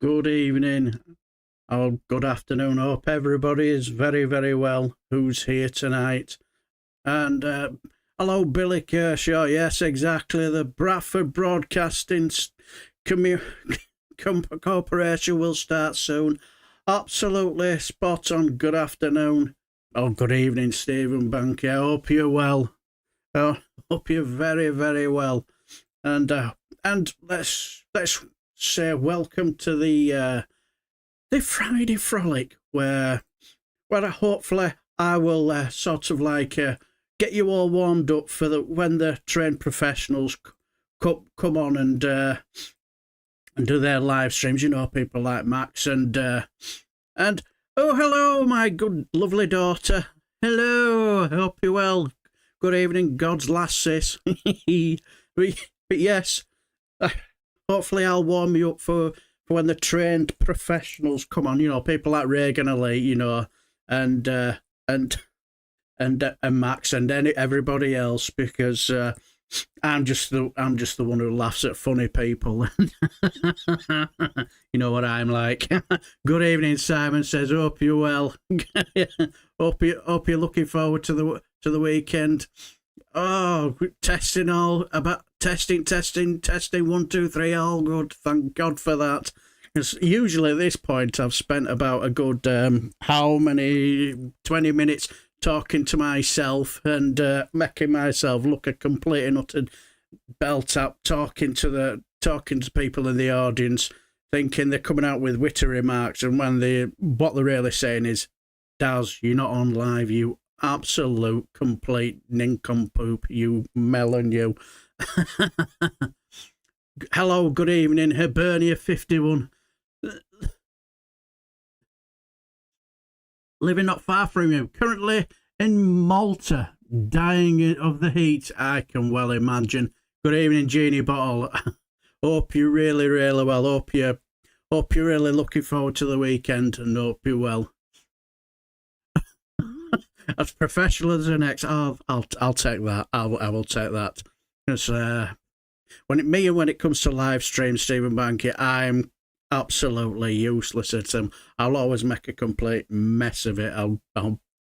Good evening, or good afternoon. Hope everybody is very, very well who's here tonight. And hello, Billy Kershaw. Yes, exactly. The Bradford Broadcasting Corporation will start soon. Absolutely spot on. Good afternoon. Oh, good evening, Stephen Banky. I hope you're well. I hope you're very, very well. And let's say welcome to the Friday Frolic, where hopefully I will sort of like get you all warmed up for when the trained professionals come on and do their live streams. You know, people like Max and oh, hello, my good lovely daughter. Hello, I hope you're well. Good evening, God's lasses. but yes, hopefully I'll warm you up for when the trained professionals come on. You know, people like Reagan Ali, you know, and Max and everybody else, because I'm just the one who laughs at funny people. You know what I'm like. Good evening, Simon says. Hope you're well. hope you're looking forward to the weekend. Oh, testing 1, 2, 3, all good. Thank God for that. Because usually at this point I've spent about a good 20 minutes talking to myself and making myself look a complete and utter belt up, talking to people in the audience, thinking they're coming out with witty remarks, and what they're really saying is, Daz, you're not on live, you absolute complete nincompoop, you melon, you. Hello, good evening, Hibernia 51. Living not far from you, currently in Malta, dying of the heat, I can well imagine. Good evening, Jeannie Bottle. Hope you're really, really well. Hope you're really looking forward to the weekend, and hope you're well. As professional as an ex, I'll take that. I will take that. Because when it comes to live stream, Stephen Banky, I'm absolutely useless at them. I'll always make a complete mess of it. I'll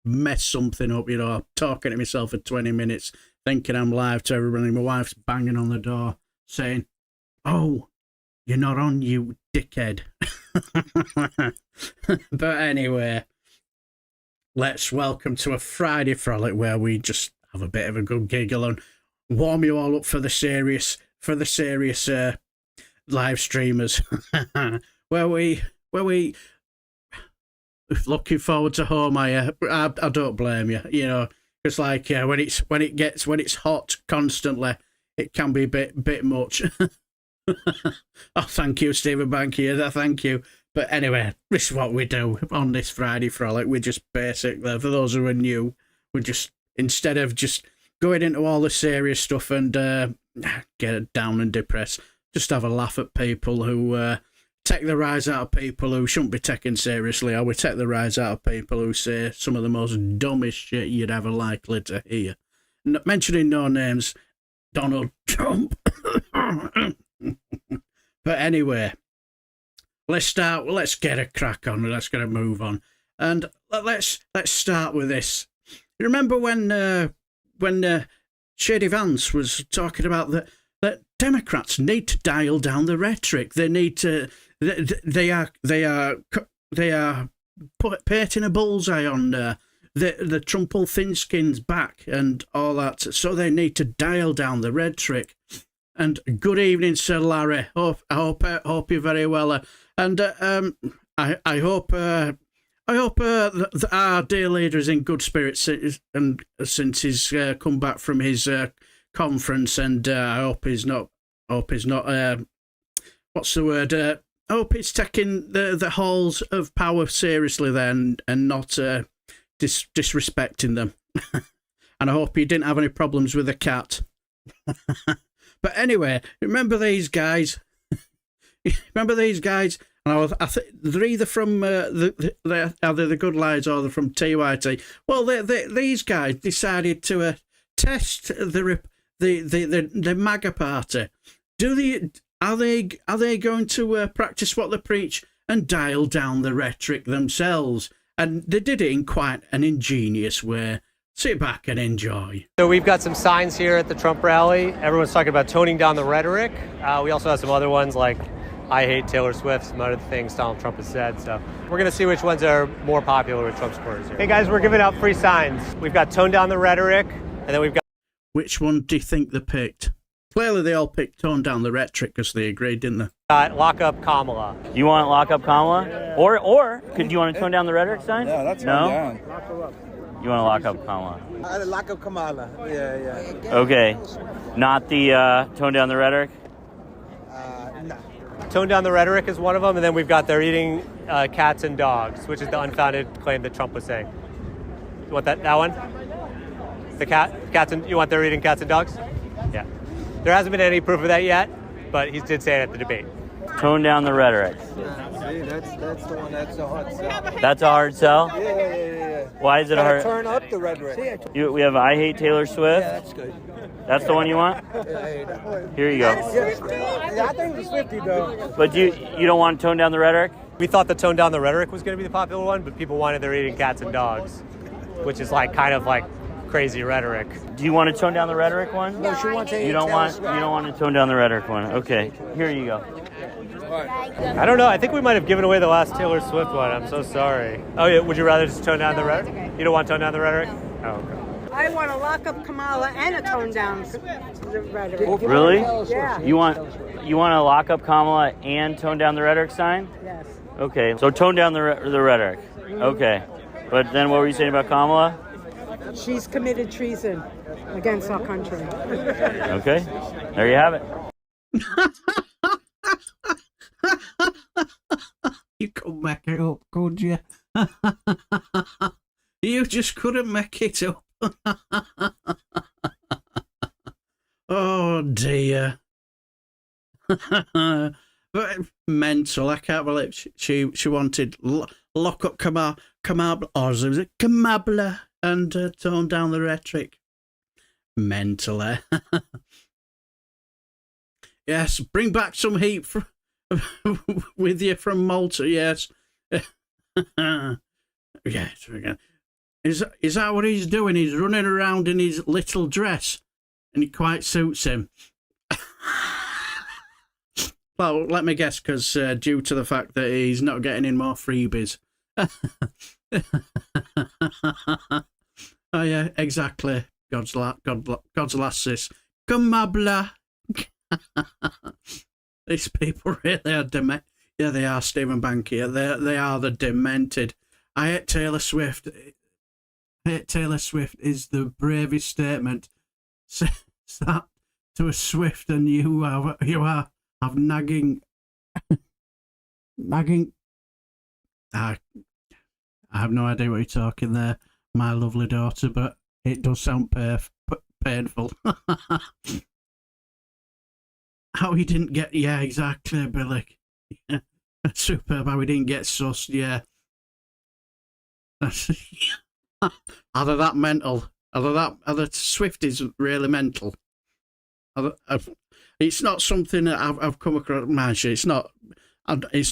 mess something up. You know, I'm talking to myself for 20 minutes, thinking I'm live to everybody. My wife's banging on the door, saying, "Oh, you're not on, you dickhead." But anyway, let's welcome to a Friday Frolic where we just have a bit of a good giggle and warm you all up for the serious live streamers. where we looking forward to home. I don't blame you. You know, because like when it's hot constantly, it can be a bit much. Oh, thank you, Stephen Banky. Thank you. But anyway, this is what we do on this Friday Frolic. We just basically, for those who are new, we just, instead of just going into all the serious stuff and get down and depressed, just have a laugh at people who take the rise out of people who shouldn't be taken seriously, or we take the rise out of people who say some of the most dumbest shit you'd ever likely to hear. Mentioning no names, Donald Trump. But anyway, let's get a crack on. Let's get a move on, and let's start with this. You remember when Shady Vance was talking about that Democrats need to dial down the rhetoric. They need to. They are painting a bullseye on the Trumpel-Thinskins back and all that. So they need to dial down the rhetoric. And good evening, Sir Larry. I hope you're very well. And I hope our dear leader is in good spirits and since he's come back from his conference, and I hope he's not. What's the word? I hope he's taking the halls of power seriously then, and not disrespecting them. And I hope he didn't have any problems with the cat. But anyway, remember these guys? Remember these guys? And I think they're either from either the Good Lies or they're from TYT. Well, these guys decided to test the MAGA party. Are they going to practice what they preach and dial down the rhetoric themselves? And they did it in quite an ingenious way. Sit back and enjoy. So we've got some signs here at the Trump rally. Everyone's talking about toning down the rhetoric. We also have some other ones like I hate Taylor Swift, some other things Donald Trump has said. So we're going to see which ones are more popular with Trump supporters here. Hey guys, we're giving out free signs. We've got tone down the rhetoric, and then we've got... Which one do you think they picked? Clearly they all picked tone down the rhetoric because they agreed, didn't they? Lock up Kamala. You want to lock up Kamala? Yeah. Or could you want to tone down the rhetoric sign? Yeah, that's no. Down. You want to lock up Kamala? Lock up Kamala. Yeah. Okay. Not the tone down the rhetoric? No. Tone down the rhetoric is one of them, and then we've got they're eating cats and dogs, which is the unfounded claim that Trump was saying. You want that one? The cats and you want they're eating cats and dogs? Yeah. There hasn't been any proof of that yet, but he did say it at the debate. Tone down the rhetoric. See, that's the one that's a hard sell. That's a hard sell? Yeah. Why is it hard? Turn up the rhetoric. We have I hate Taylor Swift. Yeah, that's good. That's the one you want? Yeah. Here you go. Yeah, I think it was 50 though. But you don't want to tone down the rhetoric? We thought the tone down the rhetoric was going to be the popular one, but people wanted they're eating cats and dogs, which is like kind of like crazy rhetoric. Do you want to tone down the rhetoric one? No, she wants to. You don't want to tone down the rhetoric one. Okay. Here you go. I don't know. I think we might have given away the last Taylor Swift one. I'm so sorry. Oh yeah. Would you rather just tone down the rhetoric? You don't want to tone down the rhetoric? Oh, okay. I want to lock up Kamala and a tone down the rhetoric. Really? Yeah. You want to lock up Kamala and tone down the rhetoric sign? Yes. Okay. So tone down the rhetoric. Okay. But then what were you saying about Kamala? She's committed treason against our country. Okay. There you have it. You couldn't make it up, could you? You just couldn't make it up. Oh dear. But mental. I can't believe she wanted lock up Kamala, or was it Kamabla, and tone down the rhetoric. Mental, eh? Yes, bring back some heat with you from Malta, yes. Yes, is that what he's doing? He's running around in his little dress, and it quite suits him. Well, let me guess, because due to the fact that he's not getting in more freebies. Oh yeah, exactly. God's lasses. Kamabla. These people really are demented. Yeah, they are, Stephen Bankier. They are the demented. I hate Taylor Swift. I hate Taylor Swift is the bravest statement. Say that to a Swift, and you have nagging. I have no idea what you're talking there, my lovely daughter, but it does sound painful. How he didn't get, yeah, exactly, Billy. Yeah. Superb how he didn't get sussed, yeah. Either that mental, either Swift is really mental. It's not something that I've come across, Manche. It's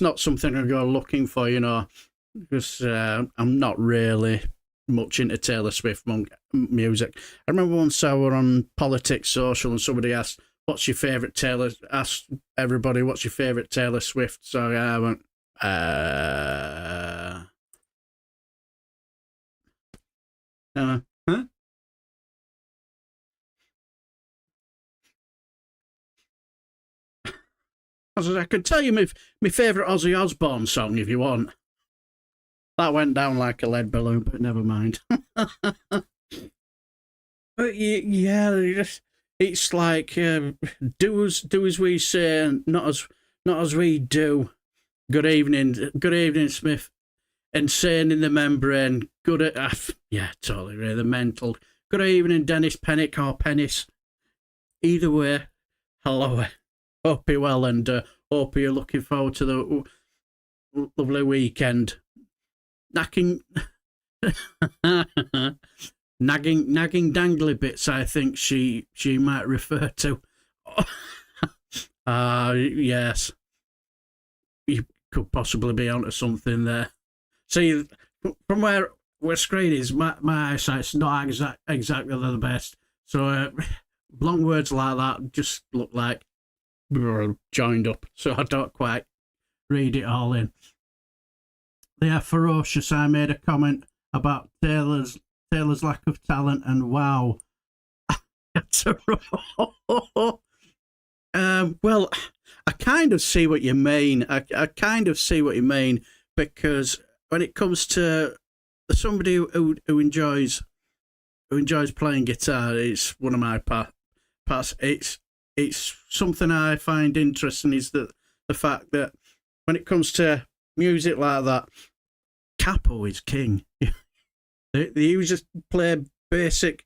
not something I go looking for, you know, because I'm not really much into Taylor Swift music. I remember once I were on Politics Social and somebody asked, what's your favourite Taylor? Asked everybody, what's your favourite Taylor Swift? So I went, huh? I could tell you my favourite Ozzy Osbourne song if you want. That went down like a lead balloon, but never mind. But yeah, it's like do as we say, not as we do. Good evening, Smith. Insane in the membrane. Yeah, totally really mental. Good evening, Dennis Pennick or Pennis. Either way, hello. Hope you're well, and hope you're looking forward to the lovely weekend. Nagging dangly bits, I think she might refer to. Yes. You could possibly be onto something there. See, from where screen is, my eyesight's not exactly the best. So long words like that just look like joined up. So I don't quite read it all in. They are ferocious. I made a comment about Taylor's lack of talent, and wow. Well, I kind of see what you mean. I kind of see what you mean, because when it comes to somebody who enjoys playing guitar, it's one of my parts. It's something I find interesting, is that the fact that when it comes to music like that, capo is king. They just play basic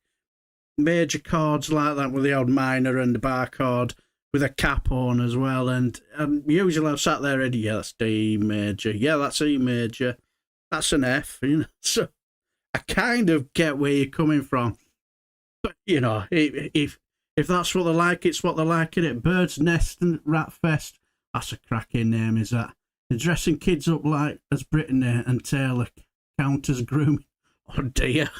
major chords like that with the odd minor and the bar chord with a capo on as well, and usually I've sat there and yeah, that's D major, yeah, that's E major, that's an F, you know. So I kind of get where you're coming from, but you know, if that's what they like, it's what they like, in it. Bird's Nest and Rat Fest, that's a cracking name, is that? They're dressing kids up like as Brittany and Taylor count as grooming. Oh dear.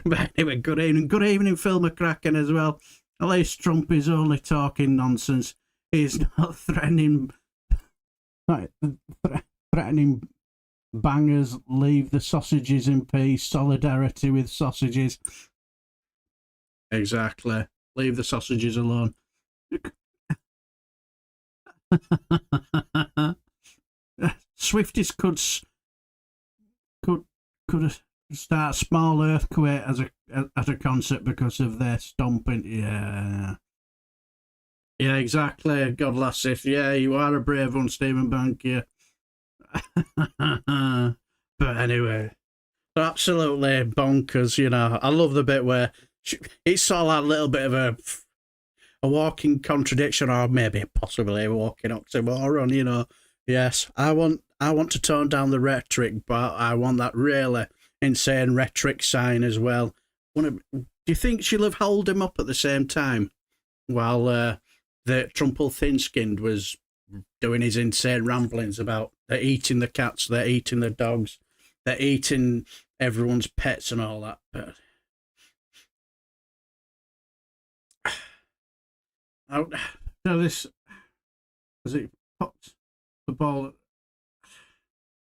But anyway, good evening, Phil McCracken as well. At least Trump is only talking nonsense. He's not threatening bangers. Leave the sausages in peace. Solidarity with sausages. Exactly. Leave the sausages alone. Swifties could start a small earthquake at a concert because of their stomping. Yeah, exactly. God bless it. Yeah, you are a brave one, Stephen Bank. Yeah. But anyway, they're absolutely bonkers. You know, I love the bit where it's sort of like a little bit of a walking contradiction, or maybe possibly a walking oxymoron. You know, yes, I want to tone down the rhetoric, but I want that really insane rhetoric sign as well. Do you think she'll have held him up at the same time while the Trumple Thin-Skinned was doing his insane ramblings about they're eating the cats, they're eating the dogs, they're eating everyone's pets and all that? But so this, as it popped the ball.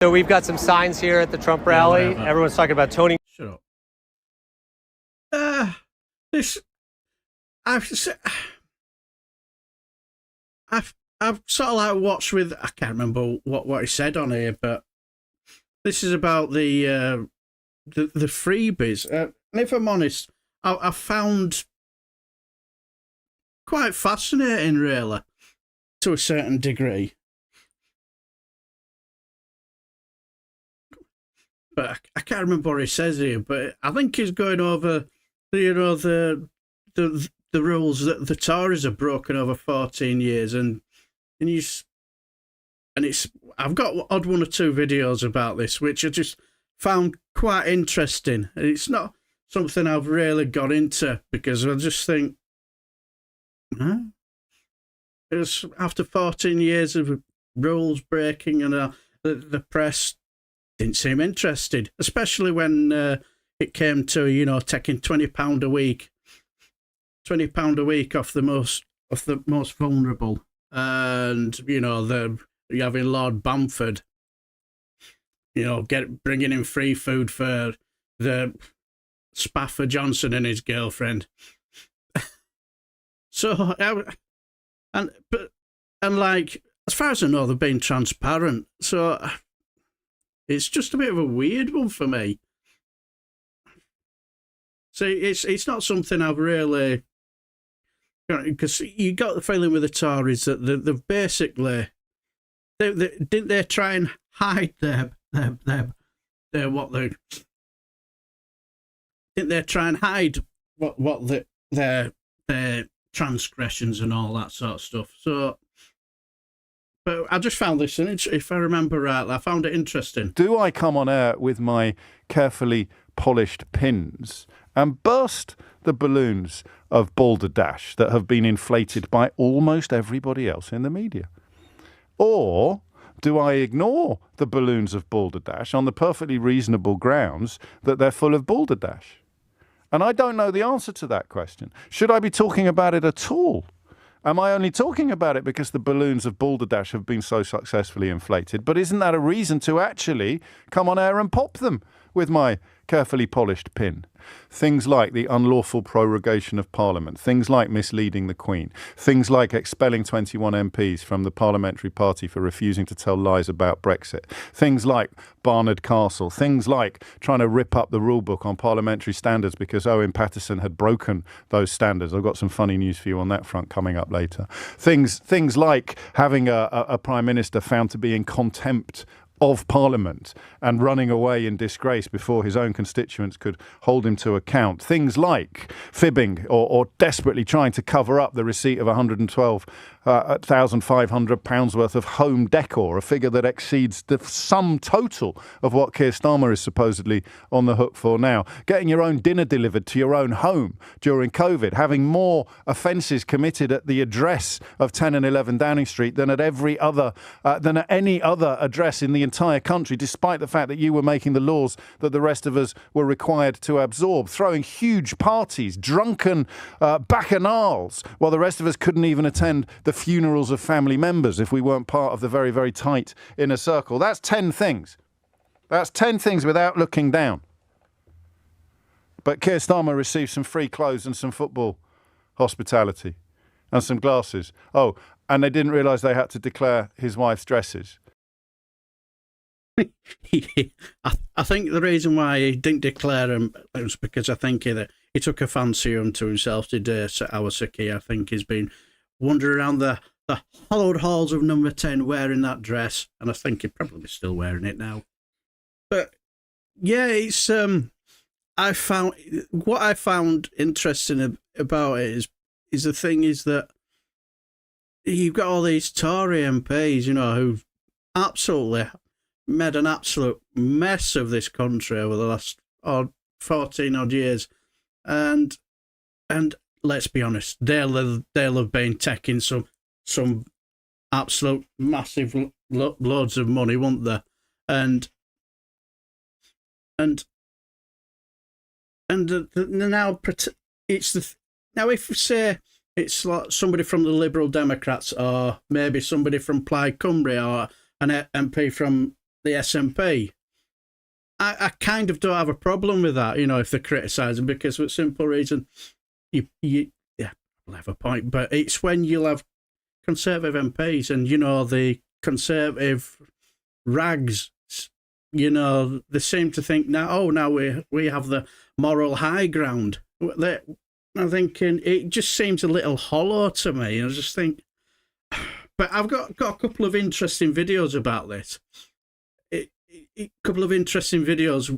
So we've got some signs here at the Trump rally. Yeah, everyone's talking about toning. Shut up. I've sort of like watched with, I can't remember what he said on here, but this is about the freebies. And if I'm honest, I found quite fascinating, really, to a certain degree. But I can't remember what he says here. But I think he's going over, you know, the rules that the Tories have broken over 14 years, and it's I've got odd one or two videos about this, which I just found quite interesting. It's not something I've really got into, because I just think, it's after 14 years of rules breaking, and the press didn't seem interested, especially when it came to, you know, taking £20 a week, £20 a week off the most vulnerable, and you know you're having Lord Bamford, you know, bringing in free food for the Spaffer Johnson and his girlfriend. So and like, as far as I know, they've been transparent. So it's just a bit of a weird one for me. So it's not something I've really, because you got the feeling with the Tories that they've basically, didn't they try and hide didn't they try and hide their transgressions and all that sort of stuff. So, but I just found this, and if I remember rightly, I found it interesting. Do I come on air with my carefully polished pins and burst the balloons of balderdash that have been inflated by almost everybody else in the media? Or do I ignore the balloons of balderdash on the perfectly reasonable grounds that they're full of balderdash? And I don't know the answer to that question. Should I be talking about it at all? Am I only talking about it because the balloons of balderdash have been so successfully inflated? But isn't that a reason to actually come on air and pop them with my carefully polished pin? Things like the unlawful prorogation of Parliament, things like misleading the Queen, things like expelling 21 MPs from the parliamentary party for refusing to tell lies about Brexit, things like Barnard Castle, things like trying to rip up the rule book on parliamentary standards because Owen Paterson had broken those standards. I've got some funny news for you on that front coming up later. Things like having a Prime Minister found to be in contempt of Parliament and running away in disgrace before his own constituents could hold him to account. Things like fibbing or desperately trying to cover up the receipt of £112,500 worth of home decor, a figure that exceeds the sum total of what Keir Starmer is supposedly on the hook for now. Getting your own dinner delivered to your own home during COVID, having more offences committed at the address of 10 and 11 Downing Street than at any other address in the entire country, despite the fact that you were making the laws that the rest of us were required to absorb, throwing huge parties, drunken bacchanals, while the rest of us couldn't even attend the funerals of family members if we weren't part of the very, very tight inner circle. That's 10 things. That's 10 things without looking down. But Keir Starmer received some free clothes and some football hospitality and some glasses. Oh, and they didn't realise they had to declare his wife's dresses. I think the reason why he didn't declare him was because I think he took a fancy to himself today. So Awasaki, I think he's been wandering around the hallowed halls of number 10 wearing that dress, and I think he's probably still wearing it now. But yeah, it's I found interesting about it is the thing is that you've got all these Tory MPs, who've absolutely made an absolute mess of this country over the last 14 odd years, and let's be honest, they'll have been taking some absolute massive loads of money, won't they? And now now if we say it's like somebody from the Liberal Democrats or maybe somebody from Plaid Cymru or an MP from the SNP, I kind of don't have a problem with that, if they're criticising, because for a simple reason, you will have a point, but it's when you'll have Conservative MPs and, the Conservative rags, they seem to think now we have the moral high ground. I'm thinking it just seems a little hollow to me. I just think, but I've got a couple of interesting videos about this. A couple of interesting videos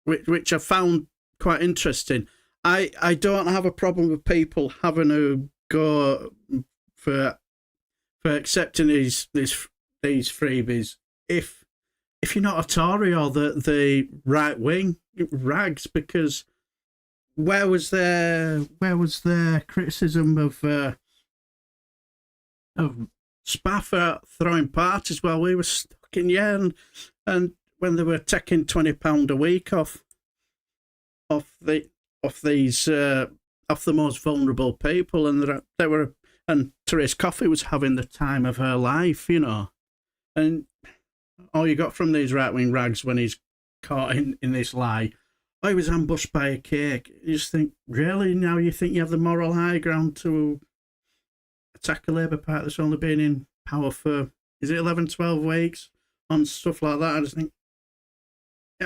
which I found quite interesting. I don't have a problem with people having to go for accepting these freebies if you're not a Tory or the right wing rags, because where was their criticism of Spaffer throwing parties while we were stuck in and when they were taking £20 a week off the most vulnerable people, and and Therese Coffey was having the time of her life, and all you got from these right-wing rags when he's caught in this lie, he was ambushed by a cake. You just think, really, now you think you have the moral high ground to attack a Labour Party that's only been in power for, is it 11, 12 weeks on stuff like that? I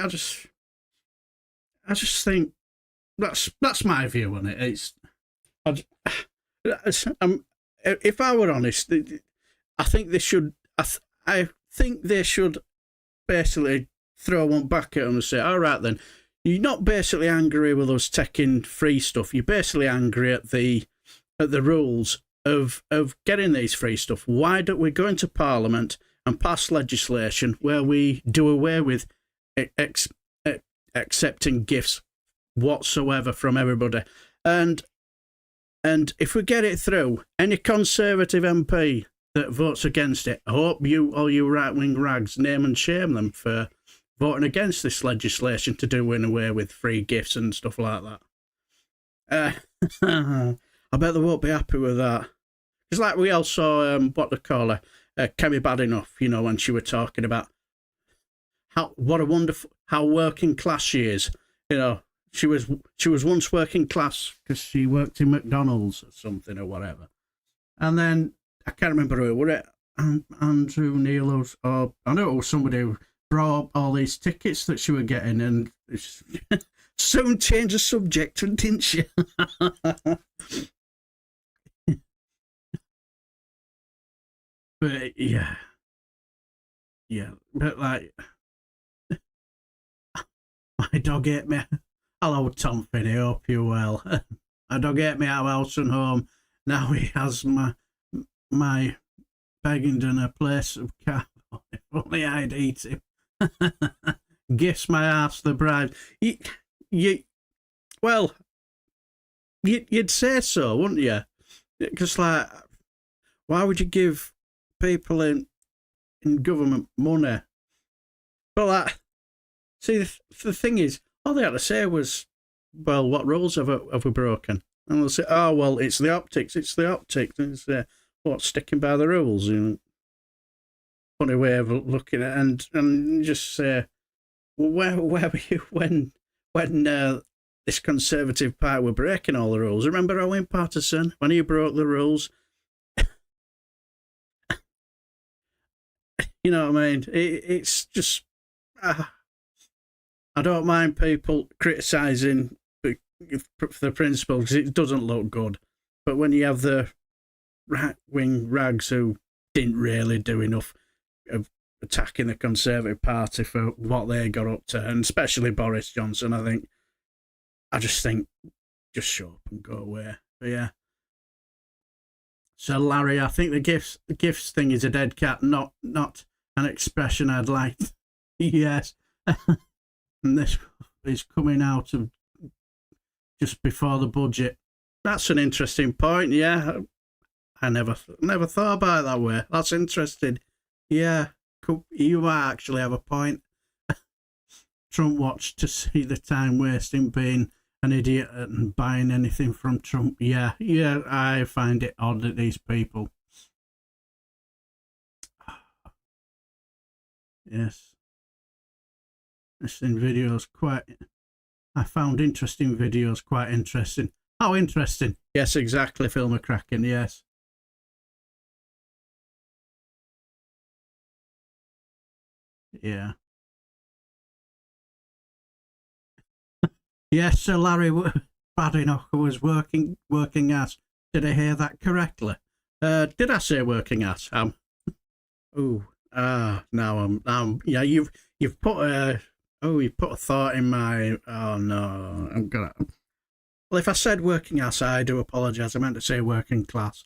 just think that's my view on it. If I were honest, I think they should. I think they should basically throw one back at them and say, "All right, then, you're not basically angry with us taking free stuff. You're basically angry at the rules of getting these free stuff. Why don't we go into Parliament and pass legislation where we do away with accepting gifts whatsoever from everybody. And if we get it through, any Conservative MP that votes against it, I hope you, all you right-wing rags, name and shame them for voting against this legislation to do away with free gifts and stuff like that. I bet they won't be happy with that. It's like we all saw, what they call her, Kemi Badenoch, you know, when she was talking about how working class she is. You know, she was once working class because she worked in McDonald's or something or whatever. And then, I can't remember who it was, Andrew Neil, or I know it was somebody who brought up all these tickets that she was getting, and soon changed the subject, didn't she? But yeah, but like, my dog ate me. Hello, Tom Finney, hope you're well. My dog ate me out of house and home. Now he has my begging and a place of cat. If only I'd eat him. Gifts my ass the bribe. You'd say so, wouldn't you? Because, like, why would you give people in government money? But, like, see, the thing is, all they had to say was, well, what rules have we broken? And they'll say, oh, well, it's the optics. And it's, what, sticking by the rules? You know? Funny way of looking at it. And just say, well, where were you when this Conservative Party were breaking all the rules? Remember Owen Paterson, when he broke the rules? You know what I mean? It's just... I don't mind people criticising the principle because it doesn't look good. But when you have the right-wing rags who didn't really do enough of attacking the Conservative Party for what they got up to, and especially Boris Johnson, I just think, just show up and go away. But yeah. So Larry, I think the gifts thing is a dead cat, not an expression I'd like. Yes. And this is coming out of just before the budget. That's an interesting point, yeah. I never thought about it that way. That's interesting. Yeah, you might actually have a point. Trump watch to see the time wasting being an idiot and buying anything from Trump. Yeah, I find it odd that these people. Yes. Interesting videos, I found interesting videos quite interesting. How interesting? Yes, exactly, Phil McCracken, yes. Yeah. Yes, Sir Larry Badenoch was working ass. Did I hear that correctly? Did I say working ass? Now yeah, you've put a... Oh, you put a thought in my... Oh, no. I'm gonna... Well, if I said working class, I do apologise. I meant to say working class.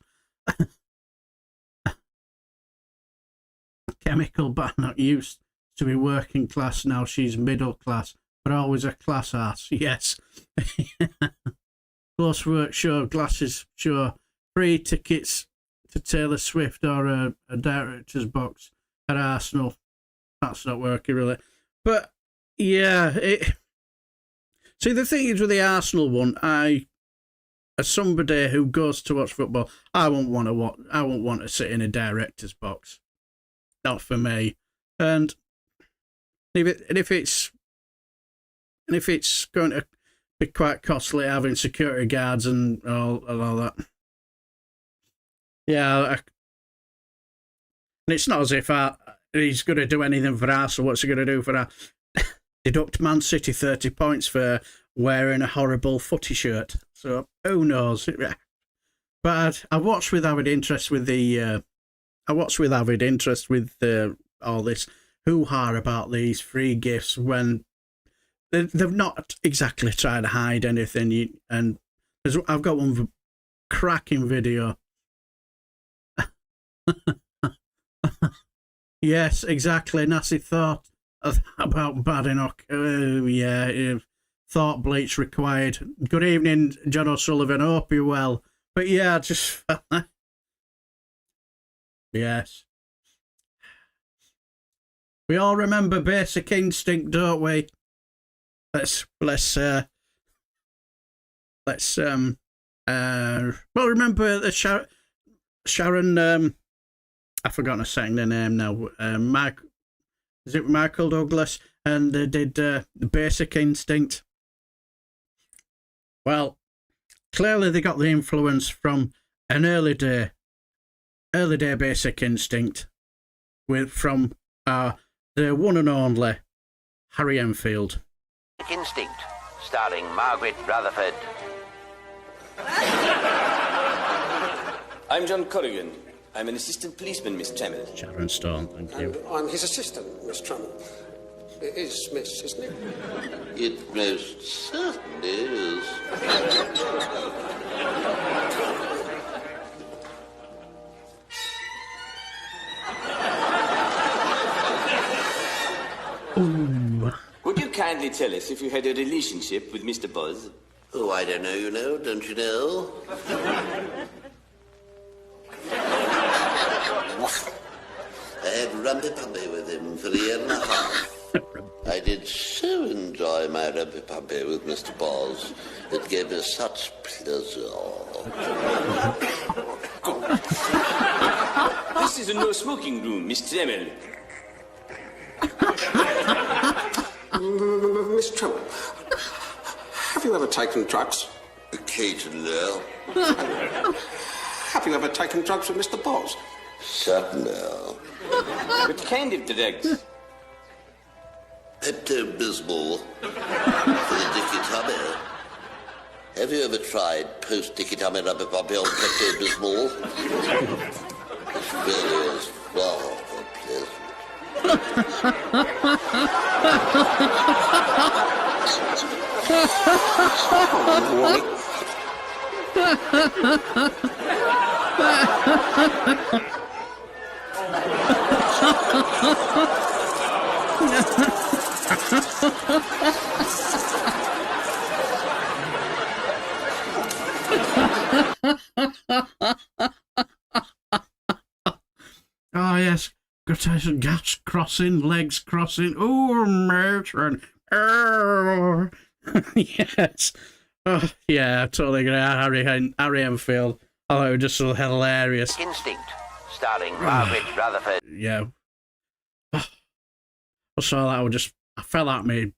Chemical Badenoch used to be working class. Now she's middle class, but always a class ass. Yes. Close work, sure. Glasses, sure. Free tickets to Taylor Swift or a director's box at Arsenal. That's not working, really. But... yeah, see, the thing is with the Arsenal one, as somebody who goes to watch football, I won't want to sit in a director's box. Not for me. And if it's going to be quite costly having security guards and all that, yeah, and it's not as if he's going to do anything for Arsenal. What's he going to do for us? Deduct Man City 30 points for wearing a horrible footy shirt. So who knows? But I watched with avid interest with all this hoo-ha about these free gifts when they've not exactly tried to hide anything. And I've got one cracking video. Yes, exactly. Nasty thought about Badenoch. Yeah, thought bleach required. Good evening, John O'Sullivan. Hope you're well. But yeah, I just yes. We all remember Basic Instinct, don't we? Let's well, remember the Sharon I've forgotten her second name now. Is it Michael Douglas? And they did the Basic Instinct. Well, clearly they got the influence from an early day Basic Instinct from the one and only Harry Enfield. Instinct, starring Margaret Rutherford. I'm John Corrigan. I'm an assistant policeman, Miss Tremel. Sharon Stone, thank you. And I'm his assistant, Miss Tremel. It is Miss, isn't it? It most certainly is. Would you kindly tell us if you had a relationship with Mr. Buzz? Oh, I don't know, you know, don't you know? I had rumpy-pumpy with him for a year and a half. I did so enjoy my rumpy-pumpy with Mr. Buzz. It gave me such pleasure. This is a no-smoking room, Miss Tremel. Miss Tremel, have you ever taken drugs? Occasionally. Have you ever taken drugs with Mr. Buzz? Certainly. What kind of drugs? Pepto-Bismol for the Dicky Tummy. Have you ever tried post-Dicky Tummy rubber puppy on Pepto-Bismol? It really is far from pleasant. Oh yes, quotation, gaps crossing, legs crossing. Oh, matron. Oh. Yes. Oh yeah, I totally agree. Harry Enfield. Oh, it was just so hilarious. Instinct, starring Margaret Rutherford. Yeah. I saw that. I fell out my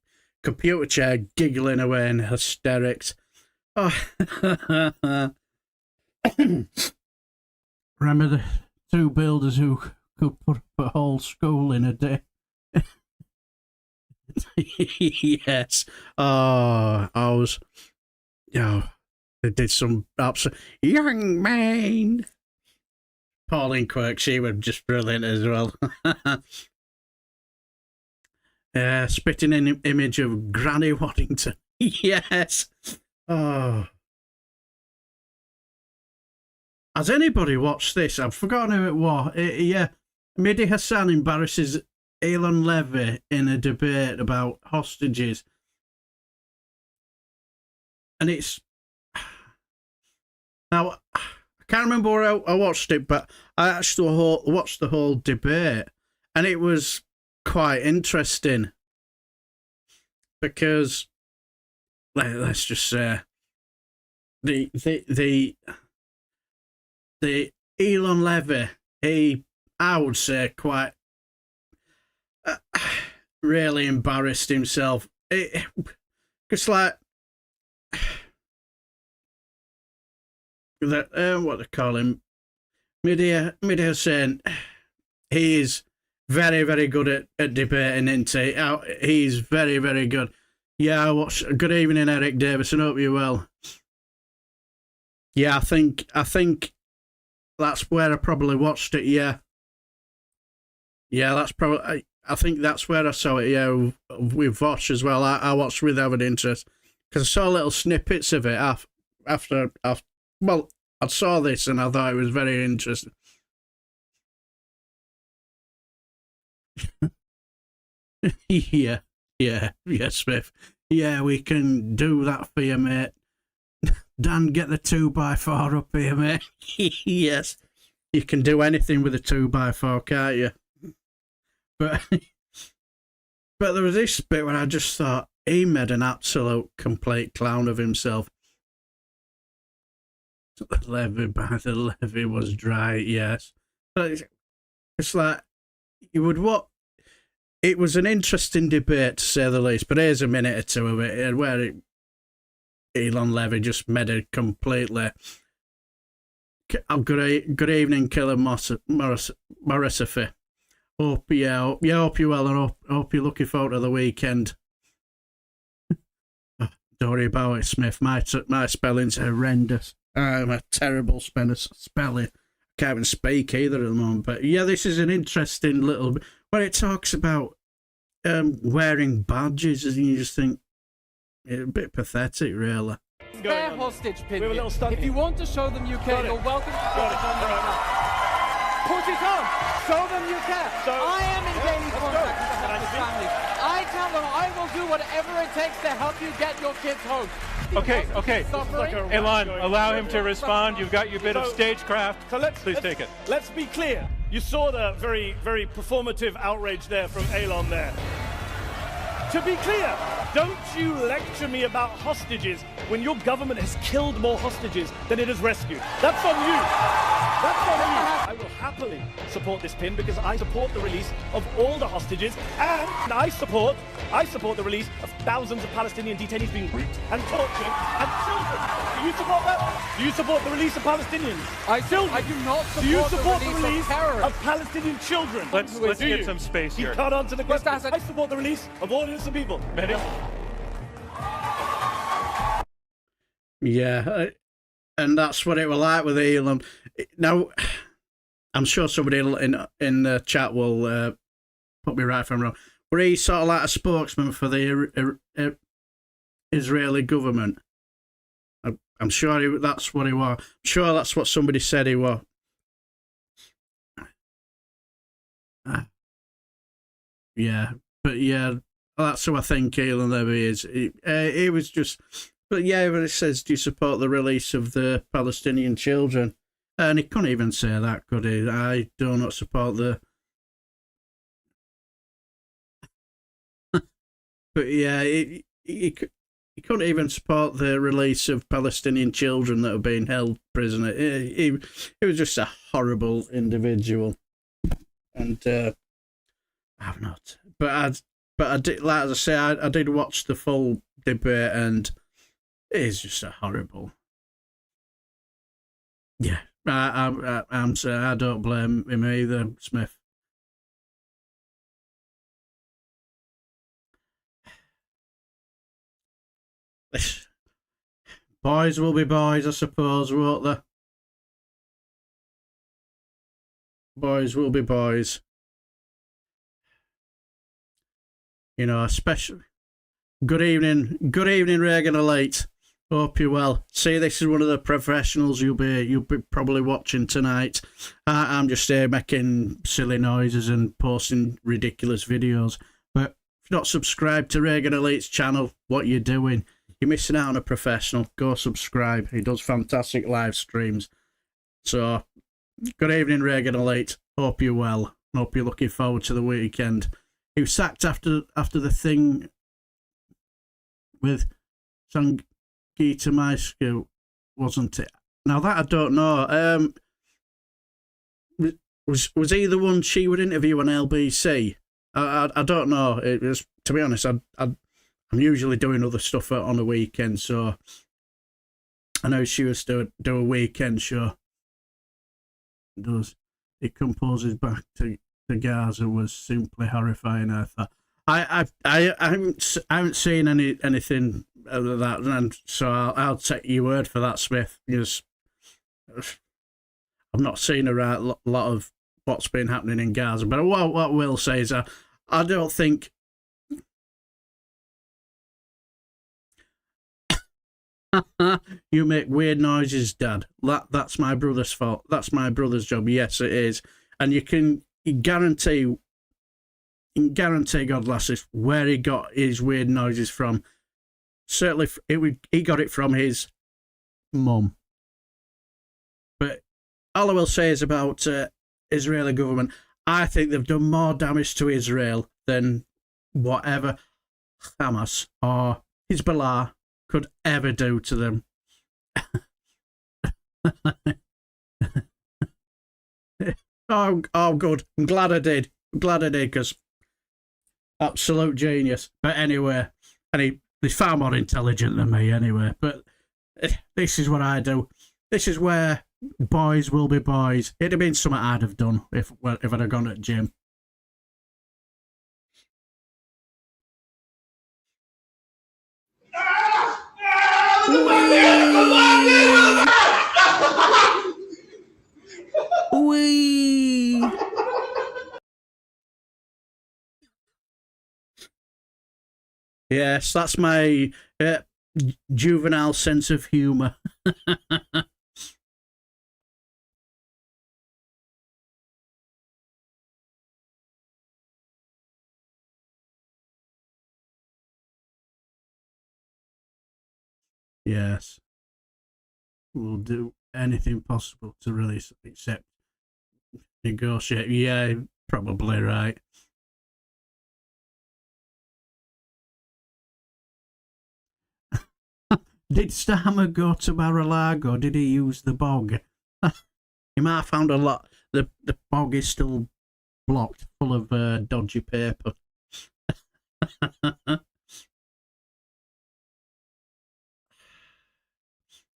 computer chair, giggling away in hysterics. Oh. Remember the two builders who could put a whole school in a day? Yes. Oh, I was. They did some absolute young man. Pauline Quirk, she was just brilliant as well. Spitting an image of Granny Waddington. Yes. Oh. Has anybody watched this? I've forgotten who it was. Yeah. Mehdi Hassan embarrasses Elon Levy in a debate about hostages. And it's... Now, I can't remember where I watched it, but I actually watched the whole debate. And it was quite interesting. Because, let's just say, the Elon Levy, I would say, quite really embarrassed himself. It's like that. What they call him, Mehdi Hussein. He is very, very good at debating, isn't he? He's very, very good. Yeah, good evening, Eric Davison. Hope you're well. Yeah, I think that's where I probably watched it. Yeah, that's probably. I think that's where I saw it. Yeah, with Vosh as well. I watched with avid interest because I saw little snippets of it after. Well, I saw this and I thought it was very interesting. Yeah, Smith. Yeah, we can do that for you, mate. Dan, get the 2x4 up here, mate. Yes, you can do anything with a 2x4, can't you? But there was this bit where I just thought he made an absolute complete clown of himself. The levy by the levy was dry, yes. But it's like, you would what? It was an interesting debate, to say the least, but here's a minute or two of it where Elon Levy just made it completely. Good evening, Killer Morrisophy. Hope you're well, and hope you're looking forward to the weekend. Don't worry about it, Smith. My spelling's horrendous. I'm a terrible spelling. I can't even speak either at the moment. But yeah, this is an interesting little bit where it talks about wearing badges, and you just think it's a bit pathetic, really. Fair hostage pin. If you want to show them you care, you're welcome to put it on your mouth. Put it on. Show them you care. I am in daily contact with the hostage families. I tell them I will do whatever it takes to help you get your kids home. Okay. Elon, allow him to respond. You've got your bit of stagecraft. So please take it. Let's be clear. You saw the very, very performative outrage there from Elon there. To be clear, don't you lecture me about hostages when your government has killed more hostages than it has rescued. That's on you. That's on you. I will happily support this pin because I support the release of all the hostages, and I support the release of thousands of Palestinian detainees being raped and tortured and children. Do you support that? Do you support the release of Palestinians? I do not support, do you support the release of Palestinian children. Let's get some space here. You can't answer the question. I support the release of all innocent people. Yeah, and that's what it was like with Elon. Now, I'm sure somebody in the chat will put me right if I'm wrong. But he's sort of like a spokesman for the Israeli government. I'm sure that's what he was. I'm sure that's what somebody said he was. Yeah, but yeah, that's who I think Elon Levy is. He was just, but yeah, when it says, do you support the release of the Palestinian children? And he couldn't even say that, could he? I do not support the. But yeah, he couldn't even support the release of Palestinian children that are being held prisoner. He was just a horrible individual, and I've not. But I did, like as I say, I did watch the full debate, and it is just a horrible. Yeah, I'm saying I don't blame him either, Smith. Boys will be boys, I suppose, won't they? Boys will be boys. You know, especially. Good evening, Reagan Elite. Hope you're well. See, this is one of the professionals you'll be probably watching tonight. I'm just here making silly noises and posting ridiculous videos. But if you're not subscribed to Reagan Elite's channel, what you're doing? You're missing out on a professional. Go subscribe. He does fantastic live streams. So, good evening, Reagan Elite. Hope you're well. Hope you're looking forward to the weekend. He was sacked after the thing with Sangita Maisku, wasn't it? Now that I don't know. Was he the one she would interview on LBC? I don't know. It was, to be honest, I'm usually doing other stuff on a weekend, so I know she was to do a weekend show. He composes back to Gaza was simply horrifying. I thought I haven't seen anything of that, and so I'll take your word for that, Smith. Because I've not seen a lot of what's been happening in Gaza, but what I will say is I don't think. You make weird noises, Dad. That's my brother's fault. That's my brother's job. Yes, it is. And you can guarantee God lasses where he got his weird noises from. certainly he got it from his mum. But all I will say is about Israeli government, I think they've done more damage to Israel than whatever Hamas or Hezbollah could ever do to them. Oh, good. I'm glad I did. Because absolute genius. But anyway, and he's far more intelligent than me anyway. But this is what I do. This is where boys will be boys. It'd have been something I'd have done if I'd have gone to the gym. Wee. Yes, that's my juvenile sense of humour. Yes. We'll do anything possible to release it, except negotiate. Yeah, probably right. Did Starmer go to Mar-a-Lago? Did he use the bog? He might have found a lot. The bog is still blocked, full of dodgy paper.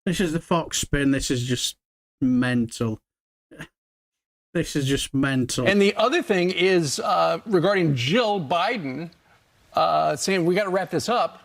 This is the Fox spin. This is just mental. This is just mental. And the other thing is regarding Jill Biden saying we got to wrap this up.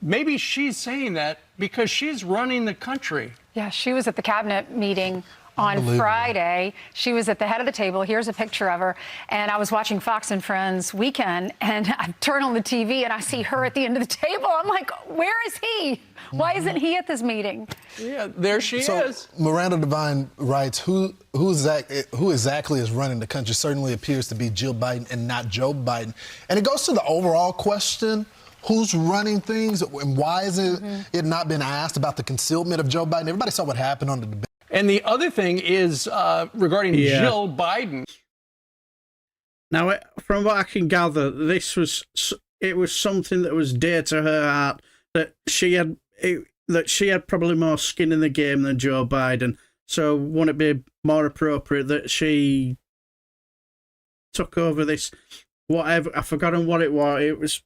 Maybe she's saying that because she's running the country. Yeah, she was at the cabinet meeting on Friday. She was at the head of the table. Here's a picture of her. And I was watching Fox and Friends Weekend, and I turn on the TV and I see her at the end of the table. I'm like, where is he? Why isn't he at this meeting? Yeah, there she is. Miranda Devine writes, who exactly is running the country? Certainly appears to be Jill Biden and not Joe Biden. And it goes to the overall question, who's running things and why is it not been asked about the concealment of Joe Biden? Everybody saw what happened on the debate. And the other thing is regarding Jill Biden. Now, from what I can gather, it was something that was dear to her heart, that she had probably more skin in the game than Joe Biden. So wouldn't it be more appropriate that she took over this, whatever, I've forgotten what it was. It was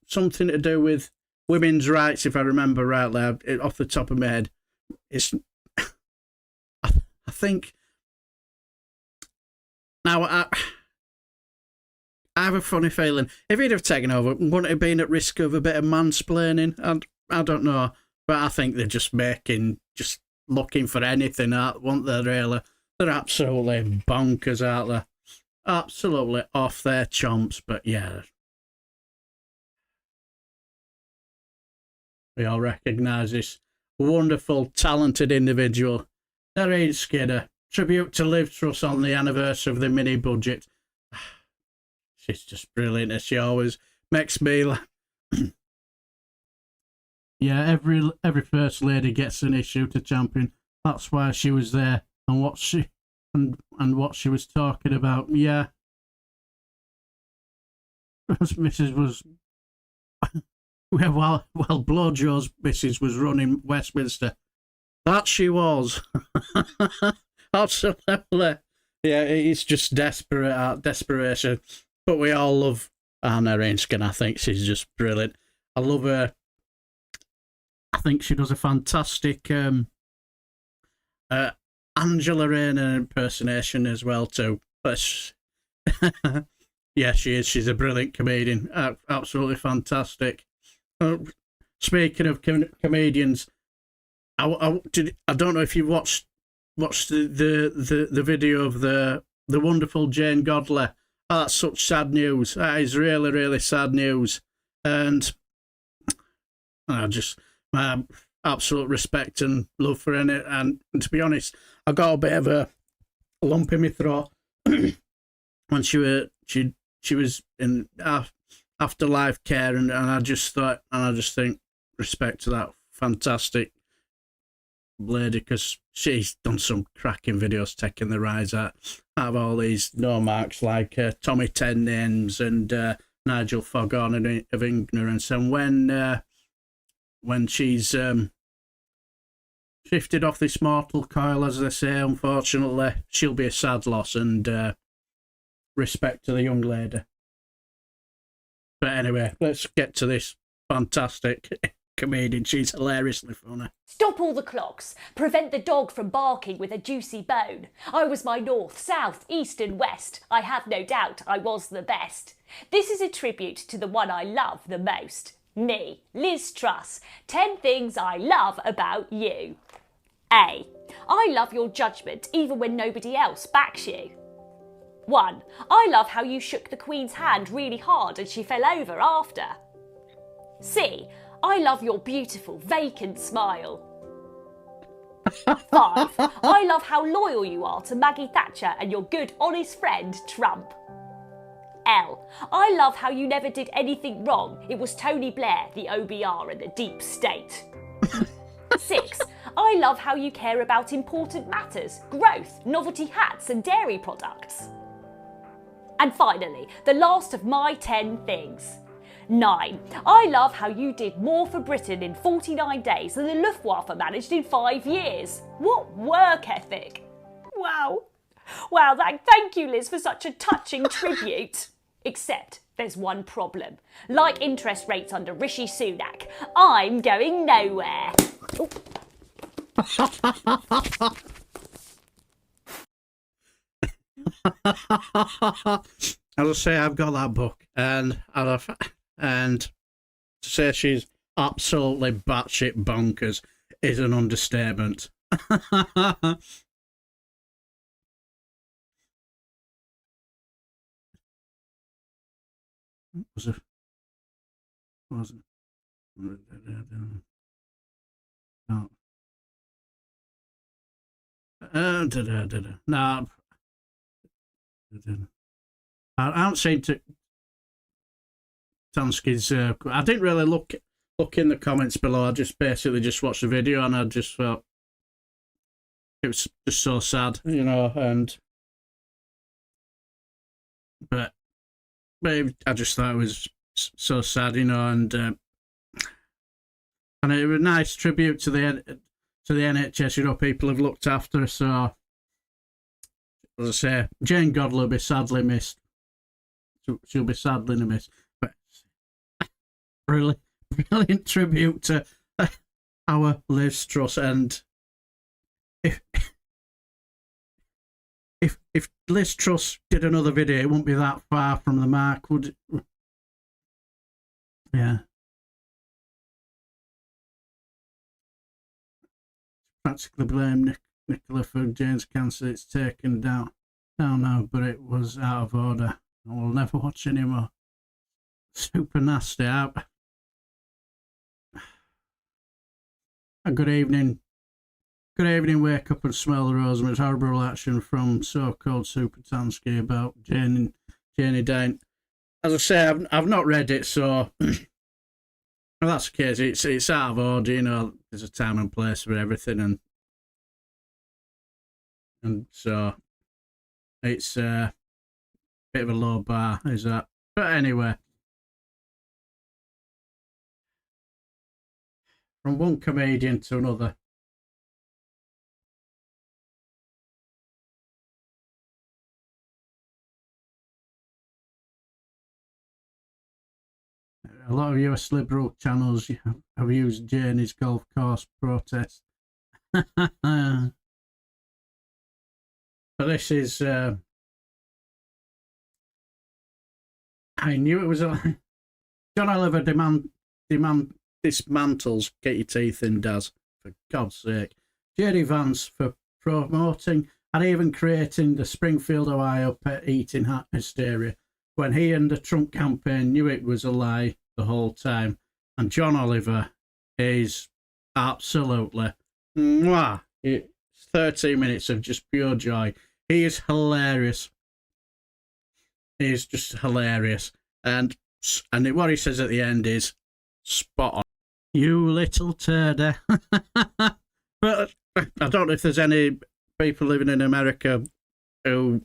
something to do with women's rights, if I remember rightly, off the top of my head. I think now I have a funny feeling if he'd have taken over, wouldn't it have been at risk of a bit of mansplaining? And I don't know, but I think they're just looking for anything out, weren't they? Really, they're absolutely bonkers out there, absolutely off their chomps. But yeah, we all recognise this wonderful, talented individual. Narine Skinner, tribute to Liv Truss on the anniversary of the mini budget. She's just brilliant, as she always makes me laugh. Yeah, every first lady gets an issue to champion. That's why she was there, and what she was talking about. Yeah, Mrs. was well, Blowjo's Mrs. was running Westminster. That she was. Absolutely. Yeah, it's just desperation. But we all love Anna Rainskin. I think she's just brilliant. I love her. I think she does a fantastic Angela Rayner impersonation as well too. But yeah, she is. She's a brilliant comedian. Absolutely fantastic. Speaking of comedians, I don't know if you watched the video of the wonderful Jane Godley. Oh, that's such sad news. That is really, really sad news. And I just my absolute respect and love for her. And to be honest, I got a bit of a lump in my throat when she was in afterlife care, and I just think respect to that fantastic lady, because she's done some cracking videos taking the rise out of all these no marks like Tommy Ten Names and Nigel Foghorn of Ignorance. And when she's shifted off this mortal coil, as they say, unfortunately, she'll be a sad loss, and respect to the young lady. But anyway, let's get to this fantastic comedian. She's hilariously funny. Stop all the clocks. Prevent the dog from barking with a juicy bone. I was my north, south, east and west. I have no doubt I was the best. This is a tribute to the one I love the most. Me, Liz Truss. 10 things I love about you. A. I love your judgment even when nobody else backs you. 1. I love how you shook the Queen's hand really hard and she fell over after. C. I love your beautiful, vacant smile. 5. I love how loyal you are to Maggie Thatcher and your good, honest friend, Trump. L. I love how you never did anything wrong. It was Tony Blair, the OBR and the deep state. 6. I love how you care about important matters, growth, novelty hats and dairy products. And finally, the last of my 10 things. 9. I love how you did more for Britain in 49 days than the Luftwaffe managed in 5 years. What work ethic! Wow. Wow, thank you, Liz, for such a touching tribute. Except there's one problem. Like interest rates under Rishi Sunak, I'm going nowhere. Oh. As I say, I've got that book, and to say she's absolutely batshit bonkers is an understatement. No. I haven't seen Tansky's. I didn't really look in the comments below. I just basically just watched the video, and I just felt it was just so sad, you know. But I just thought it was so sad, you know, and it was a nice tribute to the NHS. You know, people have looked after her, so as I say, Jane Goodall will be sadly missed. She'll be sadly missed. But brilliant tribute to our Liz Truss. And if Liz Truss did another video, it wouldn't be that far from the mark, would it? Yeah. Practically blame Nicola for Jane's cancer. It's taken down now, but it was out of order. I will never watch anymore. Super nasty. Good evening. Good evening, wake up and smell the rose. It's horrible action from so-called Super Tansky about Janie Dane. As I say, I've not read it, so if that's the case, it's out of order, you know. There's a time and place for everything, and so it's a bit of a low bar, is that? But anyway, from one comedian to another. A lot of US liberal channels have used Janie's golf course protest. But this is... I knew it was a... John Oliver dismantles Get Your Teeth In Daz, for God's sake. J.D. Vance for promoting and even creating the Springfield, Ohio pet eating hysteria, when he and the Trump campaign knew it was a lie the whole time. And John Oliver is absolutely mwah. It's 13 minutes of just pure joy. He is hilarious. He is just hilarious. And what he says at the end is spot on. You little turd. But I don't know if there's any people living in America who,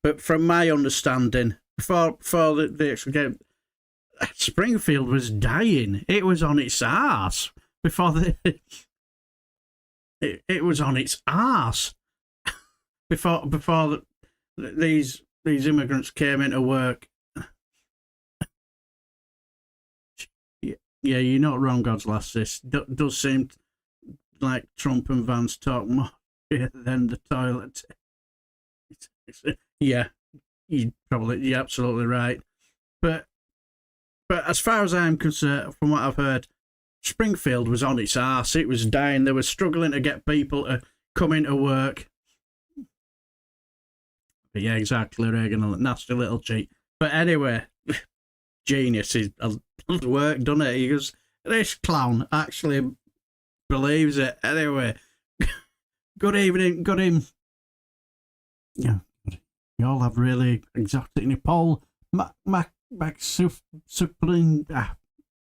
but from my understanding, before the actual game, Springfield was dying. It was on its arse before it was on its arse before these immigrants came into work. Yeah, you're not wrong, God's lasses. Does seem like Trump and Vance talk more than the toilet. Yeah, you're absolutely right. But as far as I'm concerned, from what I've heard, Springfield was on its arse. It was dying. They were struggling to get people to come into work. But yeah, exactly, Reagan, a nasty little cheat. But anyway, genius. He's work, done it. He goes, this clown actually believes it. Anyway, good evening, good evening. Yeah, you all have really exotic Nepal.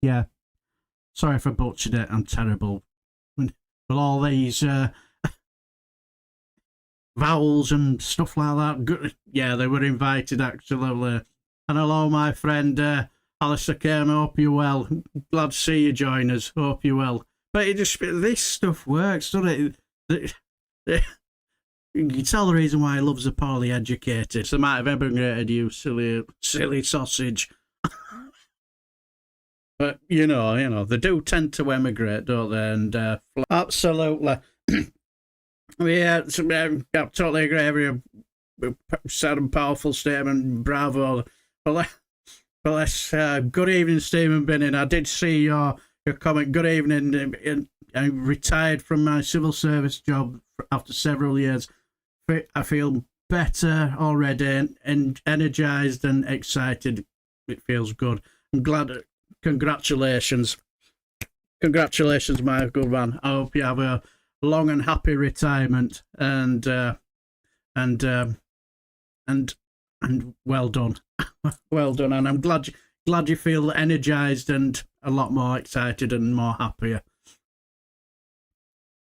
Yeah. Sorry if I butchered it. I'm terrible. With all these vowels and stuff like that. Good. Yeah, they were invited actually. And hello, my friend Alistair Kane. Hope you're well. Glad to see you join us. Hope you're well. But this stuff works, doesn't it? You can tell the reason why he loves the poorly educated. They might have emigrated, you silly sausage. But you know, they do tend to emigrate, don't they? And absolutely, yeah, I totally agree. Every sad and powerful statement. Bravo. But let's. Good evening, Stephen Binning. I did see your comment. Good evening. I retired from my civil service job after several years. I feel better already and energized and excited. It feels good. I'm glad. Congratulations, my good man. I hope you have a long and happy retirement, and well done, well done. And I'm glad you feel energized and a lot more excited and more happier.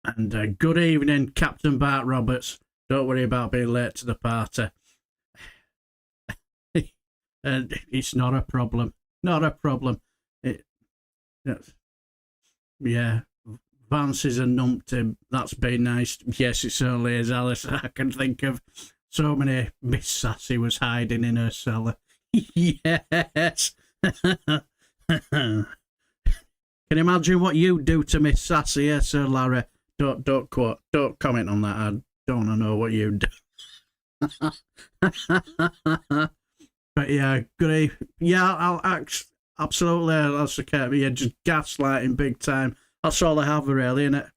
And good evening, Captain Bart Roberts. Don't worry about being late to the party. And it's not a problem. Not a problem. Yeah, Vance is a numpty. That's been nice. Yes, it certainly is, Alice. I can think of so many Miss Sassy was hiding in her cellar. Yes. Can you imagine what you do to Miss Sassy, yes, Sir Larry? Don't comment on that. I don't want to know what you do. But yeah, good. Yeah, I'll absolutely. That's okay. Yeah, just gaslighting big time. That's all I have, really, innit?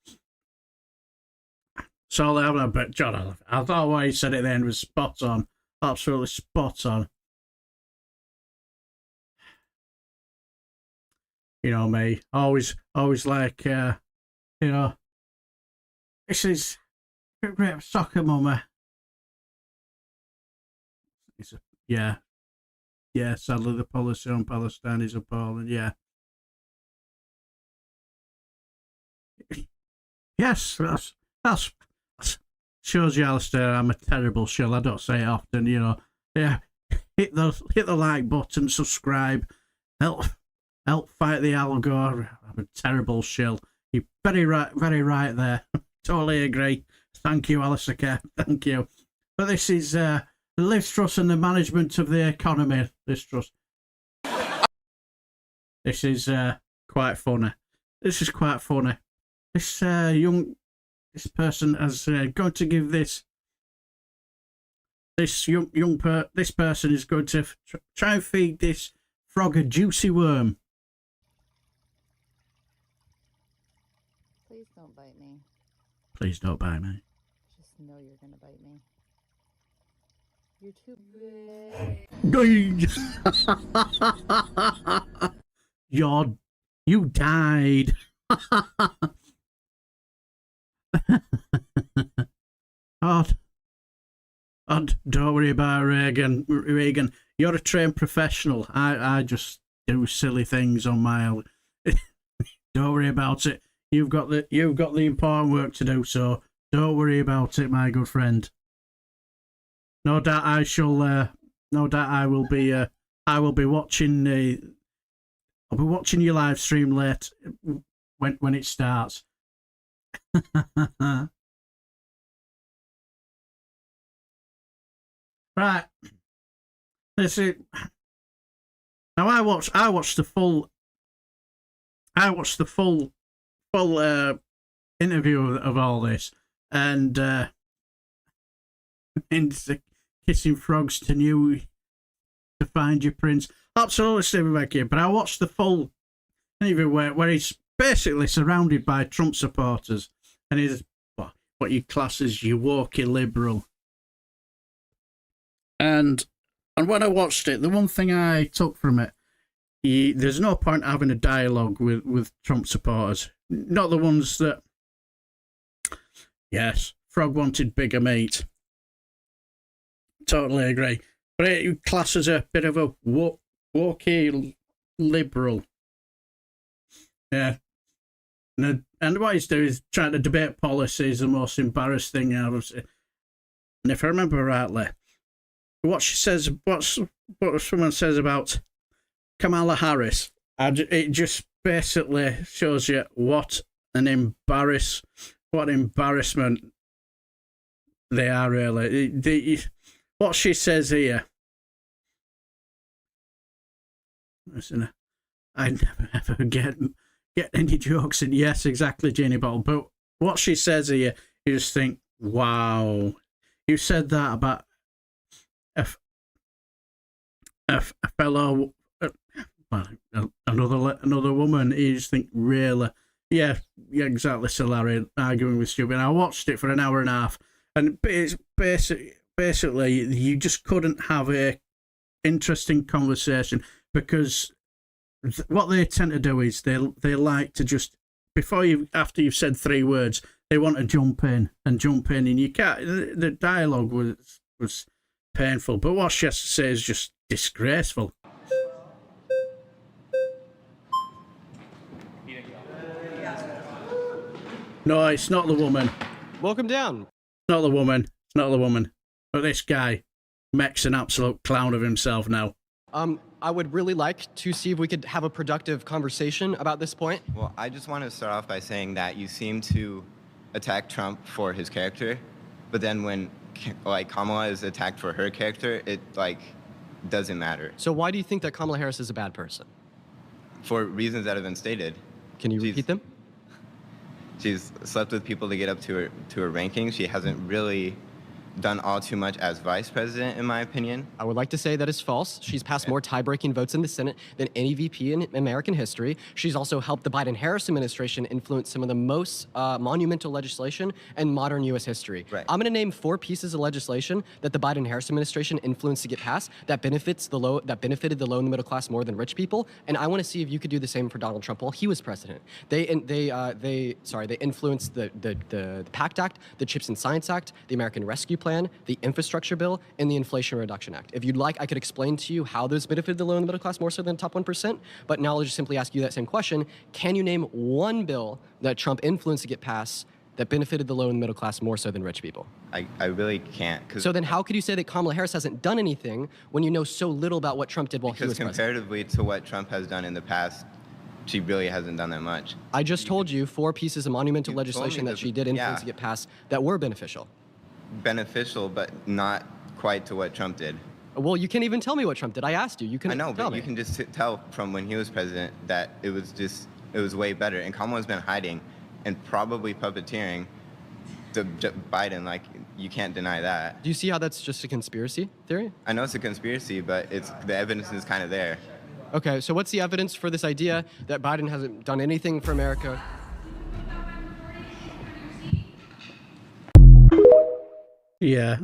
That's all I have. But John, I thought what he said at the end was spot on. Absolutely spot on. You know me, always like, you know, this is a great soccer mummy. Yeah, sadly the policy on Palestine is appalling, yeah. Yes, that's shows you, Alistair, I'm a terrible shill. I don't say it often, you know. Yeah, hit the like button, subscribe, help fight the algor. I'm a terrible shill. You're very right there. Totally agree. Thank you, Alistair. Thank you. But this is the Liz Truss and the management of the economy. Liz Truss. This is quite funny. This is quite funny. This person is going to give this person is going to try and feed this frog a juicy worm. Please don't bite me. Please don't bite me. Just know you're gonna bite me. You're too big. You died. Don't worry about Reagan. Reagan, you're a trained professional. I just do silly things on my own. Don't worry about it. You've got the important work to do, so don't worry about it, my good friend. No doubt I shall. No doubt I will be. I will be watching. I'll be watching your live stream late when it starts. Right. This is. Now I watched the full. I watched the full interview of all this, and kissing frogs to find your prince. Absolutely, Stephen Becky. But I watched the full interview where he's basically surrounded by Trump supporters, and he's what you class as your walkie liberal. And when I watched it, the one thing I took from it, there's no point having a dialogue with Trump supporters. Not the ones that, yes, Frog wanted bigger meat. Totally agree. But it classes a bit of a walkie liberal. Yeah. And what he's doing is trying to debate policy is the most embarrassing thing I've ever seen. And if I remember rightly, what someone says about Kamala Harris, it just basically shows you what embarrassment they are, really. What she says here. Listen, I never ever get any jokes in. Yes, exactly, Jeannie Bottle. But what she says here, you just think, wow, you said that about a fellow, another woman. You just think, really? Yeah, exactly, Solari, arguing with stupid. I watched it for an hour and a half, and it's basically you just couldn't have a interesting conversation, because what they tend to do is they like to just, after you've said 3 words, they want to jump in, and you can't. The dialogue was painful, but what she has to say is just disgraceful. No, it's not the woman. Welcome down. It's not the woman. It's not the woman. But this guy makes an absolute clown of himself now. I would really like to see if we could have a productive conversation about this point. Well, I just want to start off by saying that you seem to attack Trump for his character, but then when Kamala is attacked for her character, it doesn't matter. So why do you think that Kamala Harris is a bad person? For reasons that have been stated. Can you repeat them? She's slept with people to get up to her ranking. She hasn't really done all too much as vice president, in my opinion. I would like to say that is false. She's passed more tie-breaking votes in the Senate than any VP in American history. She's also helped the Biden-Harris administration influence some of the most monumental legislation in modern U.S. history. Right. I'm going to name 4 pieces of legislation that the Biden-Harris administration influenced to get passed that benefited the low and the middle class more than rich people, and I want to see if you could do the same for Donald Trump while he was president. They influenced the PACT Act, the Chips and Science Act, the American Rescue Plan, the Infrastructure Bill, and the Inflation Reduction Act. If you'd like, I could explain to you how those benefited the low and the middle class more so than the top 1%, but now I'll just simply ask you that same question. Can you name one bill that Trump influenced to get passed that benefited the low and middle class more so than rich people? I really can't. So then how could you say that Kamala Harris hasn't done anything when you know so little about what Trump did while he was president? Because comparatively to what Trump has done in the past, she really hasn't done that much. I just told you 4 pieces of monumental legislation that she did influence to get passed that were beneficial. Beneficial, but not quite to what Trump did. Well, you can't even tell me what Trump did. I asked you. You can. I know, tell but me. you can just tell from when he was president that it was way better. And Kamala's been hiding and probably puppeteering Biden. You can't deny that. Do you see how that's just a conspiracy theory? I know it's a conspiracy, but the evidence is kind of there. Okay, so what's the evidence for this idea that Biden hasn't done anything for America? Yeah,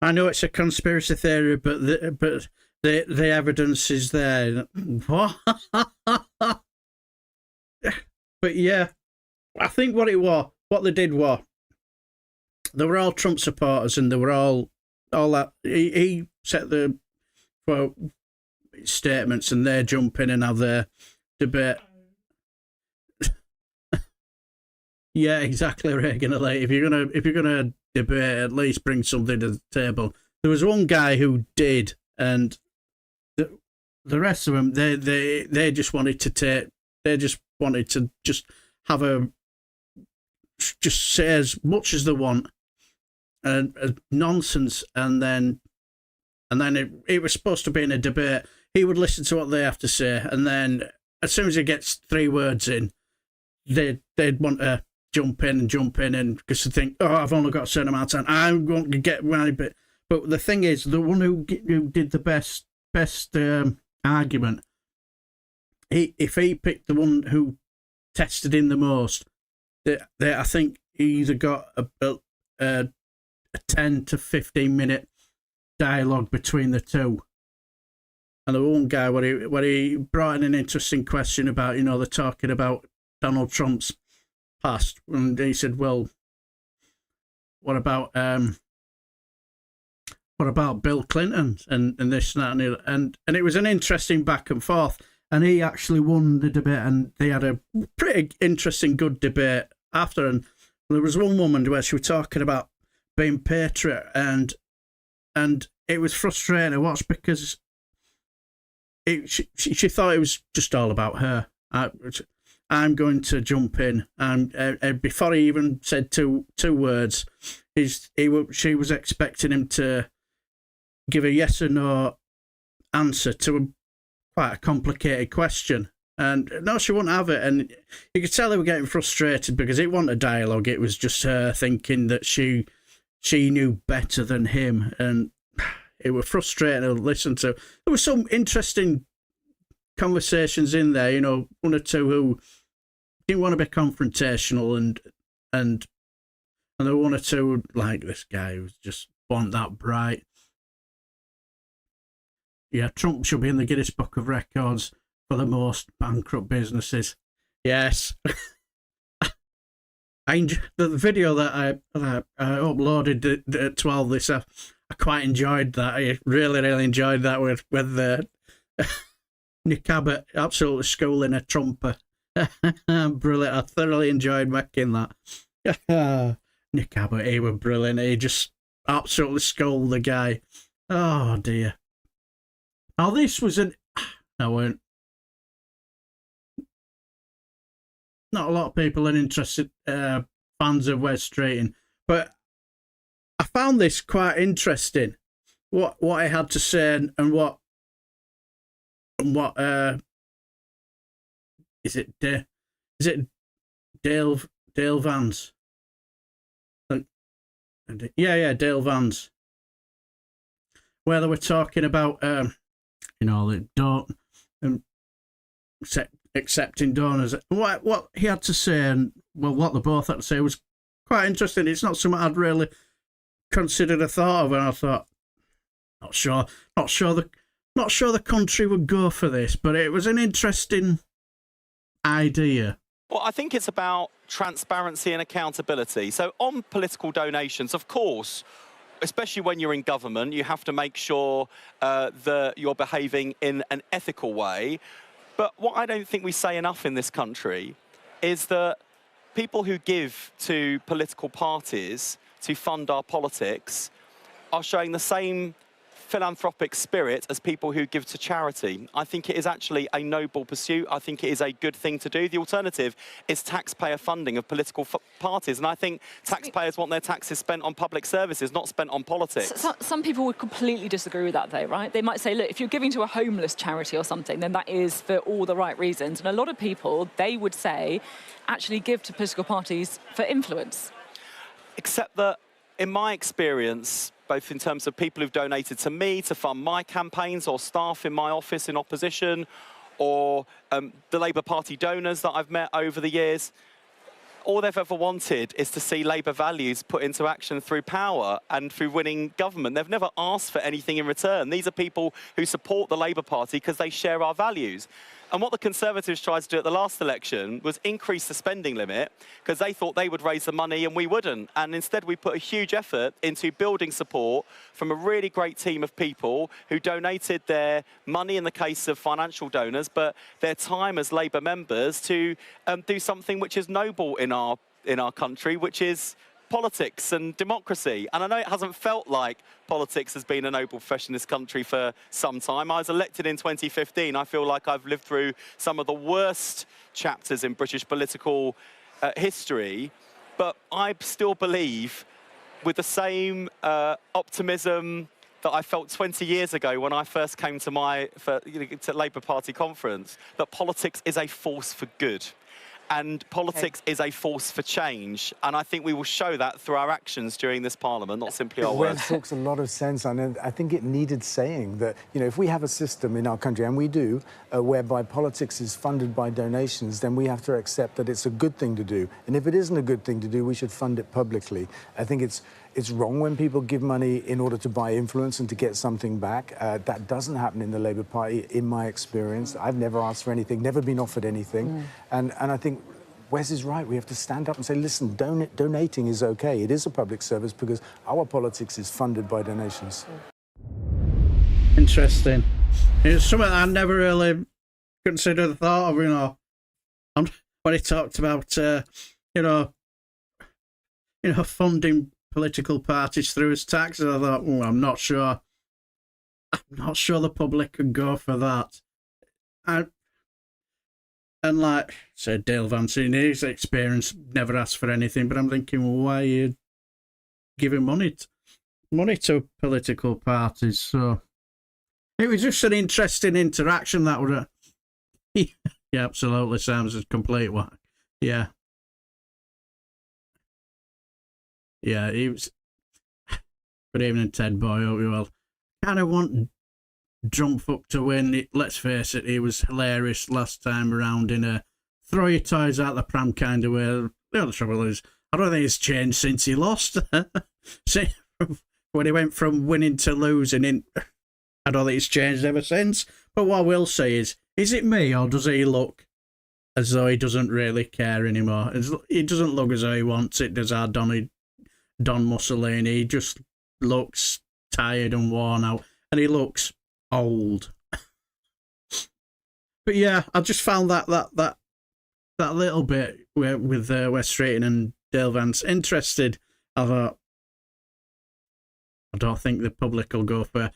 I know it's a conspiracy theory, but the evidence is there. What? But yeah, I think what they did was, they were all Trump supporters, and they were all that he set the statements, and they jump in and have their debate Yeah, exactly, Reagan. Like, if you're gonna debate, at least bring something to the table. There was one guy who did, and the rest of them, they just wanted to just say as much as they want, and nonsense, and then it was supposed to be in a debate. He would listen to what they have to say, and then as soon as he gets 3 words in, they'd want to jump in, and because they think, oh, I've only got a certain amount of time, I'm going to get my bit. But the thing is, the one who did the best argument, if he picked the one who tested him the most, I think he either got a 10 to 15 minute dialogue between the two. And the one guy, where he brought in an interesting question about, they're talking about Donald Trump's past, and he said, well, what about Bill Clinton and this and that and the other? And it was an interesting back and forth, and he actually won the debate, and they had a pretty interesting, good debate after. And there was one woman where she was talking about being patriot, and it was frustrating to watch because she thought it was just all about her. I'm going to jump in, and before he even said two words, she was expecting him to give a yes or no answer to quite a complicated question. And no, she wouldn't have it. And you could tell they were getting frustrated because it wasn't a dialogue. It was just her thinking that she knew better than him. And it was frustrating to listen to. There were some interesting conversations in there, one or two who didn't want to be confrontational, and there were one or two like this guy who just wasn't that bright. Yeah, Trump should be in the Guinness Book of Records for the most bankrupt businesses. Yes. The video that I uploaded at 12 this I quite enjoyed that. I really, really enjoyed that with Nick Abbott absolutely schooling a Trumper. Brilliant. I thoroughly enjoyed making that. Nick Abbott, he was brilliant. He just absolutely schooled the guy. Oh, dear. Now, this was not a lot of people are interested, fans of Wes Drayton, but I found this quite interesting. What I had to say and what is it Dale Vance? Yeah, Dale Vance. Where they were talking about don't accepting donors. What he had to say, and what they both had to say was quite interesting. It's not something I'd really considered a thought of, and I thought, not sure the country would go for this, but it was an interesting idea. Well, I think it's about transparency and accountability. So on political donations, of course, especially when you're in government, you have to make sure that you're behaving in an ethical way. But what I don't think we say enough in this country is that people who give to political parties to fund our politics are showing the same philanthropic spirit as people who give to charity. I think it is actually a noble pursuit. I think it is a good thing to do. The alternative is taxpayer funding of political parties, and I think taxpayers want their taxes spent on public services, not spent on politics. Some people would completely disagree with that, though, right? They might say, look, if you're giving to a homeless charity or something, then that is for all the right reasons. And a lot of people, they would say, actually give to political parties for influence. Except that, in my experience, both in terms of people who've donated to me to fund my campaigns, or staff in my office in opposition, or the Labour Party donors that I've met over the years, all they've ever wanted is to see Labour values put into action through power and through winning government. They've never asked for anything in return. These are people who support the Labour Party because they share our values. And what the Conservatives tried to do at the last election was increase the spending limit because they thought they would raise the money and we wouldn't. And instead we put a huge effort into building support from a really great team of people who donated their money in the case of financial donors, but their time as Labour members to do something which is noble in our in our country, which is politics and democracy. And I know it hasn't felt like politics has been a noble profession in this country for some time. I was elected in 2015. I feel like I've lived through some of the worst chapters in British political history, but I still believe with the same optimism that I felt 20 years ago when I first came to to Labour Party conference, that politics is a force for good. And politics is a force for change. And I think we will show that through our actions during this Parliament, not simply our words. Wes talks a lot of sense, and I think it needed saying that, you know, if we have a system in our country, and we do, whereby politics is funded by donations, then we have to accept that it's a good thing to do. And if it isn't a good thing to do, we should fund it publicly. I think it's wrong when people give money in order to buy influence and to get something back. That doesn't happen in the Labour Party, in my experience. I've never asked for anything, never been offered anything. And I think Wes is right. We have to stand up and say, listen, donating is OK. It is a public service because our politics is funded by donations. Interesting. It's something I never really considered the thought of, you know. When he talked about, you know, funding political parties through his taxes, I thought, oh, I'm not sure the public can go for that. And like said, Dale Vance, in his experience, never asked for anything. But I'm thinking, well, why are you giving money to political parties? So it was just an interesting interaction that would. Yeah, absolutely sounds a complete whack. Yeah. Yeah, he was. Good evening, Ted Boy. Hope you well. Kind of want Drumfuck to win. Let's face it, he was hilarious last time around in a throw your toys out the pram kind of way. The other trouble is, I don't think it's changed since he lost. When he went from winning to losing, I don't think it's changed ever since. But what I will say is it me or does he look as though he doesn't really care anymore? He doesn't look as though he wants it, does our Don Mussolini. He just looks tired and worn out, and he looks old. But yeah, I just found that little bit with Wes Streeton and Dale Vance interested. I thought, I don't think the public will go for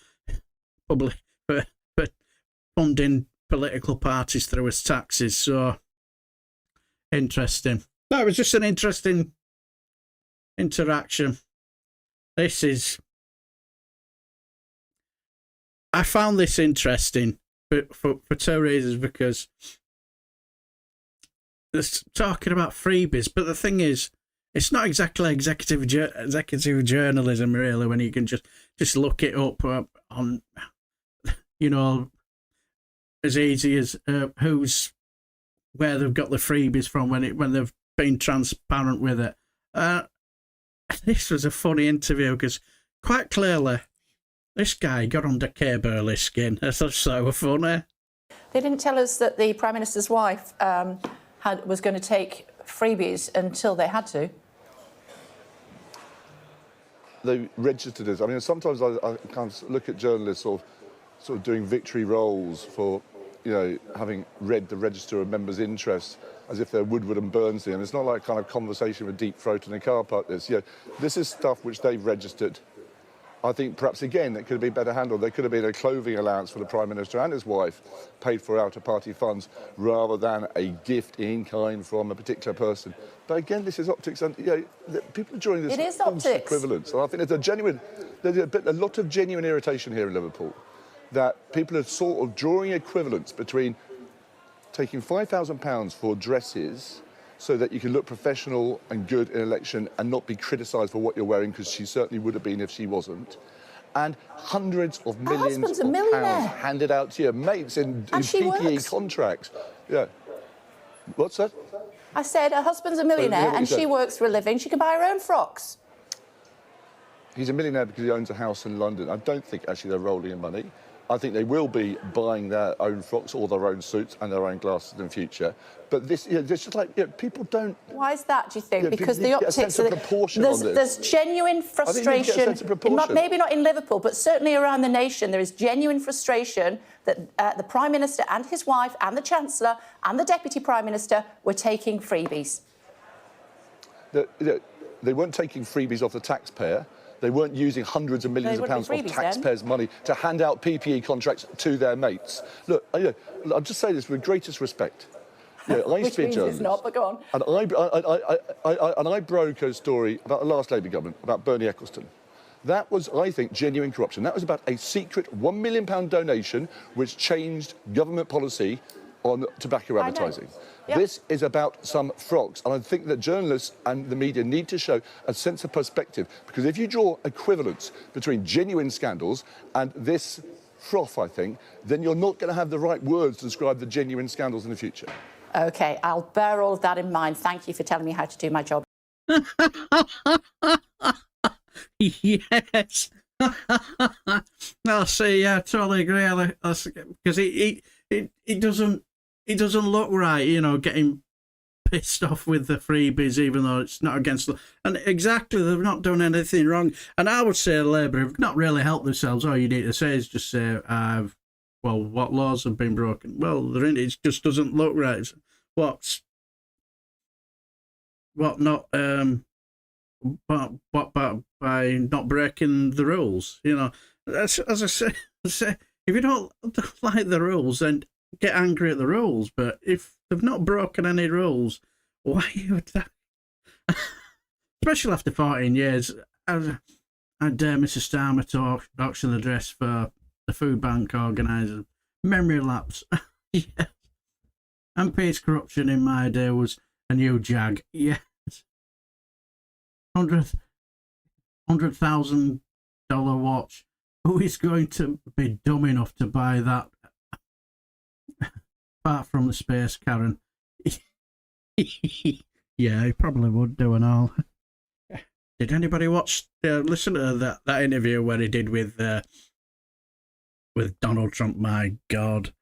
funding political parties through his taxes. So interesting. No, it was just an interesting interaction. I found this interesting for two reasons, because it's talking about freebies, but the thing is, it's not exactly executive journalism, really, when you can just look it up on, you know, as easy as where they've got the freebies from when they've been transparent with it. This was a funny interview because quite clearly this guy got under Kay Burley's skin. That's so funny. They didn't tell us that the Prime Minister's wife was going to take freebies until they had to. They registered it. I mean, sometimes I kind of look at journalists sort of doing victory rolls for, you know, having read the Register of Members' Interests as if they're Woodward and Bernstein. It's not like kind of conversation with deep throat in a car park. This is stuff which they've registered. I think perhaps, again, it could have been better handled. There could have been a clothing allowance for the Prime Minister and his wife paid for out-of-party funds rather than a gift in kind from a particular person. But again, this is optics. And, you know, people are drawing this false equivalence. And I think there's a lot of genuine irritation here in Liverpool that people are sort of drawing equivalence between taking £5,000 for dresses so that you can look professional and good in election and not be criticised for what you're wearing, because she certainly would have been if she wasn't, and hundreds of millions of pounds handed out to your mates in PPE contracts. Yeah. What's that? I said her husband's a millionaire and she works for a living. She can buy her own frocks. He's a millionaire because he owns a house in London. I don't think actually they're rolling in money. I think they will be buying their own frocks or their own suits and their own glasses in future. But this, it's just like, people don't... Why is that, do you think? Because the optics... There's there's genuine frustration, maybe not in Liverpool, but certainly around the nation. There is genuine frustration that the Prime Minister and his wife and the Chancellor and the Deputy Prime Minister were taking freebies. that they weren't taking freebies off the taxpayer. They weren't using hundreds of millions of pounds of taxpayers' money to hand out PPE contracts to their mates. Look, I'll just say this with greatest respect. Which means it's not, but go on. And I broke a story about the last Labour government, about Bernie Ecclestone. That was, I think, genuine corruption. That was about a secret £1 million donation which changed government policy on tobacco advertising. Yep. This is about some frogs, and I think that journalists and the media need to show a sense of perspective, because if you draw equivalence between genuine scandals and this froth, I think, then you're not going to have the right words to describe the genuine scandals in the future. OK, I'll bear all of that in mind. Thank you for telling me how to do my job. Yes. I see, yeah, I totally agree, because it doesn't look right, you know, getting pissed off with the freebies, even though it's not against the... And exactly, they've not done anything wrong. And I would say Labour have not really helped themselves. All you need to say is just say, well, what laws have been broken? Well, it just doesn't look right. What not... But by not breaking the rules, you know. As I say, if you don't like the rules, then get angry at the rules. But if they've not broken any rules, why you attack? Especially after 14 years, I had Mrs. Starmer to auction the dress for the food bank organiser. Memory lapse. Yes. And peace corruption in my day was a new jag. Yes. $100,000 watch. Who is going to be dumb enough to buy that? Apart from the space Karen. Yeah, he probably would do and all. Did anybody listen to that interview where he did with Donald Trump? My God.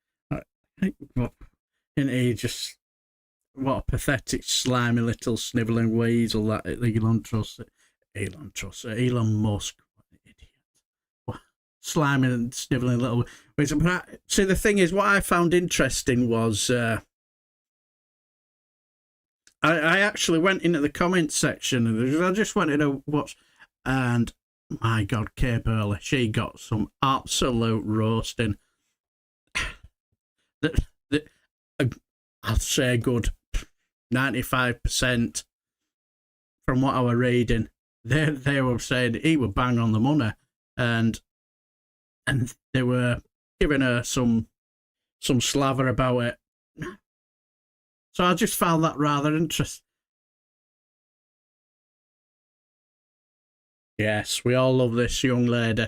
Isn't he just... What a pathetic, slimy little snivelling weasel that Elon Musk. What an idiot. Slimy and snivelling little weasel. But see, the thing is, what I found interesting was I actually went into the comments section and I just wanted to watch, and my God, Kay Burley, she got some absolute roasting. I'll say good 95% from what I were reading. They were saying he would bang on the money, and they were giving her some slaver about it. So I just found that rather interesting. Yes, we all love this young lady.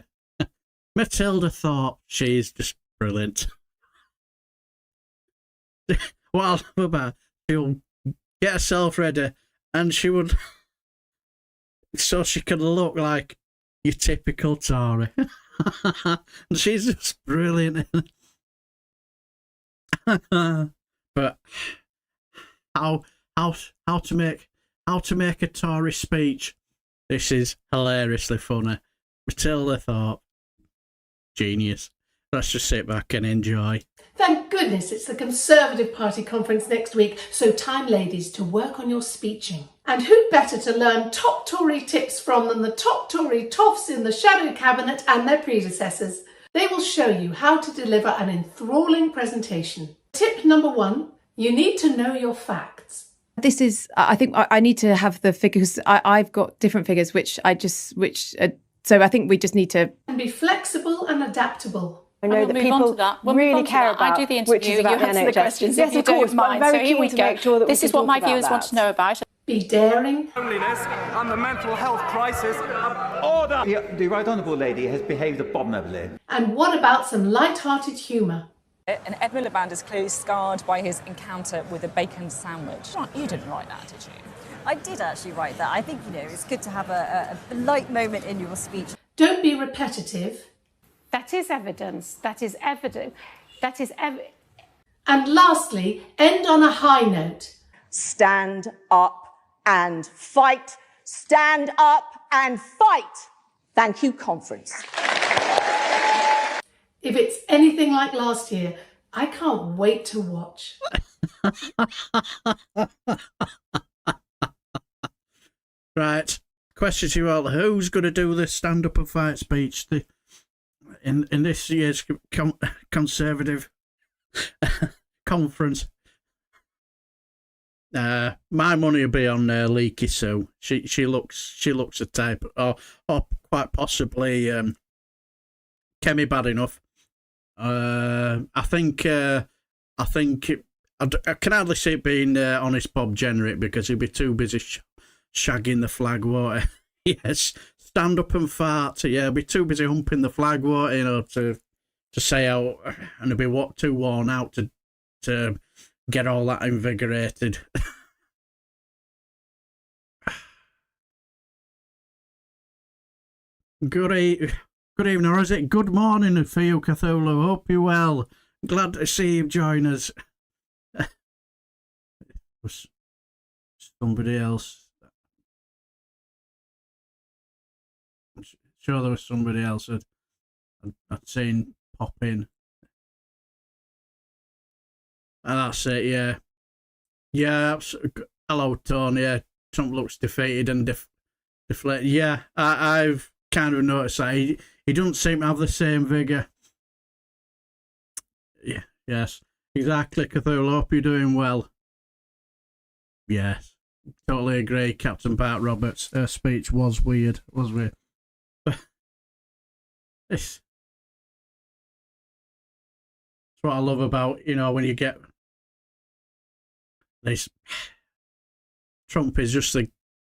Matilda Thorpe, she's just brilliant. What I love about her, she'll get herself ready and she would, so she can look like your typical Tory. And she's just brilliant. But how to make a Tory speech? This is hilariously funny. Matilda Thorpe, genius. Let's just sit back and enjoy. Thank goodness it's the Conservative Party conference next week, so time, ladies, to work on your speeching. And who better to learn top Tory tips from than the top Tory toffs in the shadow cabinet and their predecessors. They will show you how to deliver an enthralling presentation. Tip number 1, you need to know your facts. This is, I think I need to have the figures. I've got different figures, so I think we just need to... And be flexible and adaptable. I know that people really care about, I do the interview, you answer the questions. Yes, of course, but I'm very keen to make sure that this is what my viewers want to know about. Be daring. Loneliness and the mental health crisis. Order! The right honourable lady has behaved abominably. And what about some light-hearted humour? And Ed Miliband is clearly scarred by his encounter with a bacon sandwich. You didn't write that, did you? I did actually write that. I think, it's good to have a light moment in your speech. Don't be repetitive. That is evidence. That is evidence. And lastly, end on a high note. Stand up and fight. Stand up and fight. Thank you, conference. If it's anything like last year, I can't wait to watch. Right. Question to you all: who's going to do the stand-up and fight speech in this year's Conservative conference? My money will be on Leaky Sue. She looks a type, or quite possibly Kemi Bad Enough. I can hardly see it being Honest Bob Jenrick, because he'd be too busy shagging the flag, won't he? Yes, stand up and fart. Yeah, he'd be too busy humping the flag, won't he? To say out, and he'd be too worn out to get all that invigorated. Good evening, or is it good morning for you, Cthulhu? Hope you're well. Glad to see you join us. Was somebody else? I'm sure there was somebody else I'd seen pop in. And that's it, yeah. Yeah, hello, Tony. Yeah, Trump looks defeated and deflated. Yeah, I've kind of noticed that. He doesn't seem to have the same vigour. Yeah, yes, exactly, Cthulhu. Hope you're doing well. Yes, totally agree. Captain Bart Roberts' speech was weird. It's what I love about, when you get this. Trump is just the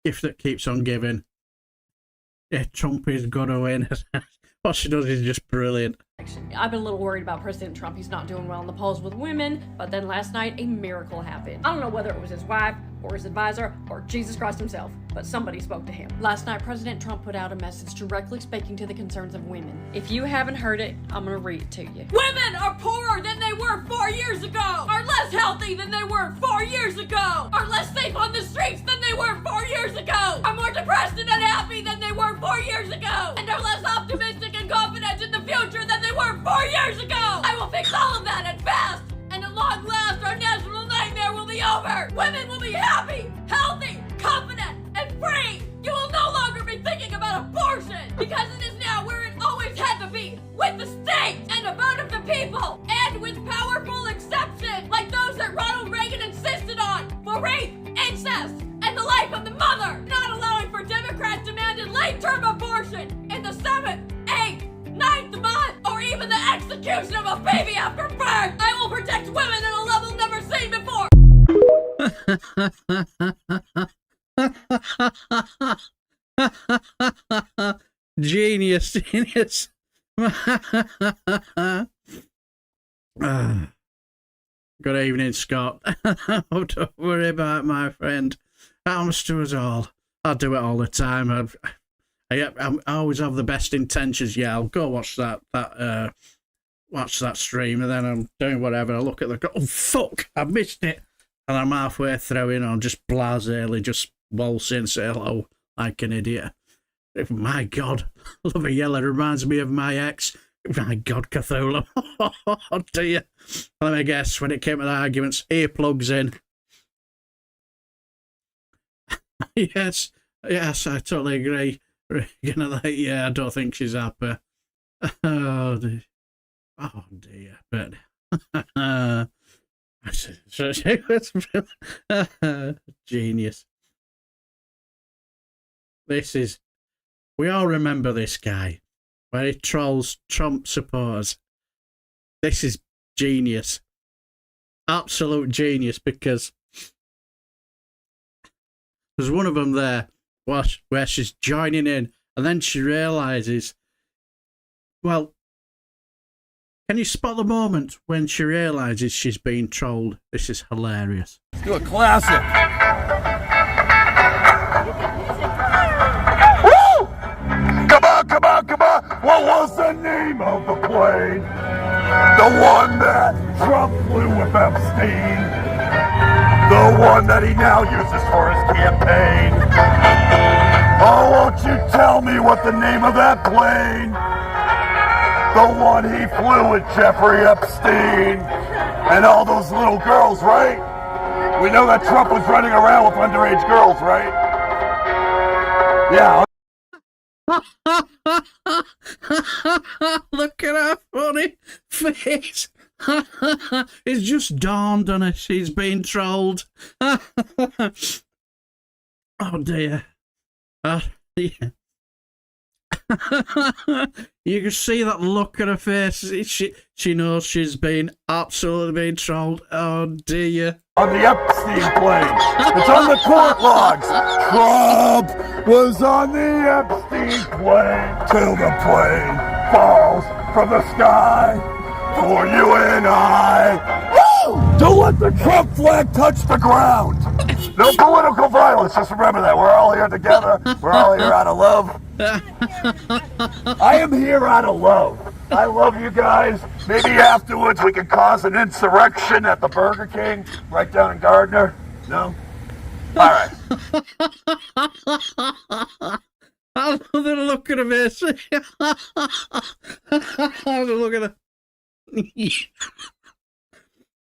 gift that keeps on giving. Yeah, Trump is gonna win. What she does is just brilliant. I've been a little worried about President Trump. He's not doing well in the polls with women, but then last night a miracle happened. I don't know whether it was his wife or his advisor or Jesus Christ himself, but somebody spoke to him. Last night, President Trump put out a message directly speaking to the concerns of women. If you haven't heard it, I'm gonna read it to you. Women are poorer than they were 4 years ago, are less healthy than they were 4 years ago, are less safe on the streets than they were 4 years ago, are more depressed and unhappy than they were 4 years ago, and are less optimistic and confident in the future than they were 4 years ago. I will fix all of that and fast, and at long last our national nightmare will be over. Women will be happy, healthy, confident, and free. You will no longer be thinking about abortion, because it is now where it always had to be, with the state and a vote of the people, and with powerful exceptions like those that Ronald Reagan insisted on for rape, incest, and the life of the mother, not allowing for Democrats demanded late-term abortion in the 7th, 8th, 9th month, or even the execution of a baby after birth. I will protect women at a level never seen before. Genius. Good evening, Scott. Oh, don't worry about it, my friend. Happens to us all. I do it all the time. I always have the best intentions. Yeah, I'll go watch that stream, and then I'm doing whatever. I look at oh fuck, I missed it, and I'm halfway through, just blasely, just waltzing, say hello like an idiot. My God, Love a Yellow reminds me of my ex. My God, Cthulhu. Oh dear. Let me guess, when it came to the arguments, earplugs in. Yes, I totally agree. Yeah, I don't think she's happy. Oh dear. But genius. We all remember this guy, where he trolls Trump supporters. This is genius. Absolute genius, because there's one of them there where she's joining in, and then she realises, well, can you spot the moment when she realises she's being trolled? This is hilarious. Do a classic. Woo! Come on. What was the name of the plane? The one that Trump flew with Epstein. The one that he now uses for his campaign. Oh, won't you tell me what the name of that plane? The one he flew with Jeffrey Epstein and all those little girls, right? We know that Trump was running around with underage girls, right? Yeah. Look at her funny face. It's just dawned on her. She's been trolled. Oh dear. Yeah. You can see that look on her face. She knows she's been absolutely trolled. Oh dear. On the Epstein plane. It's on the court logs. Trump was on the Epstein plane till the plane falls from the sky for you and I. Woo! Don't let the Trump flag touch the ground. No political violence. Just remember that. We're all here together. We're all here out of love. I am here out of love. I love you guys. Maybe afterwards we can cause an insurrection at the Burger King right down in Gardner. No? All right. I love the look at her face. Look at her.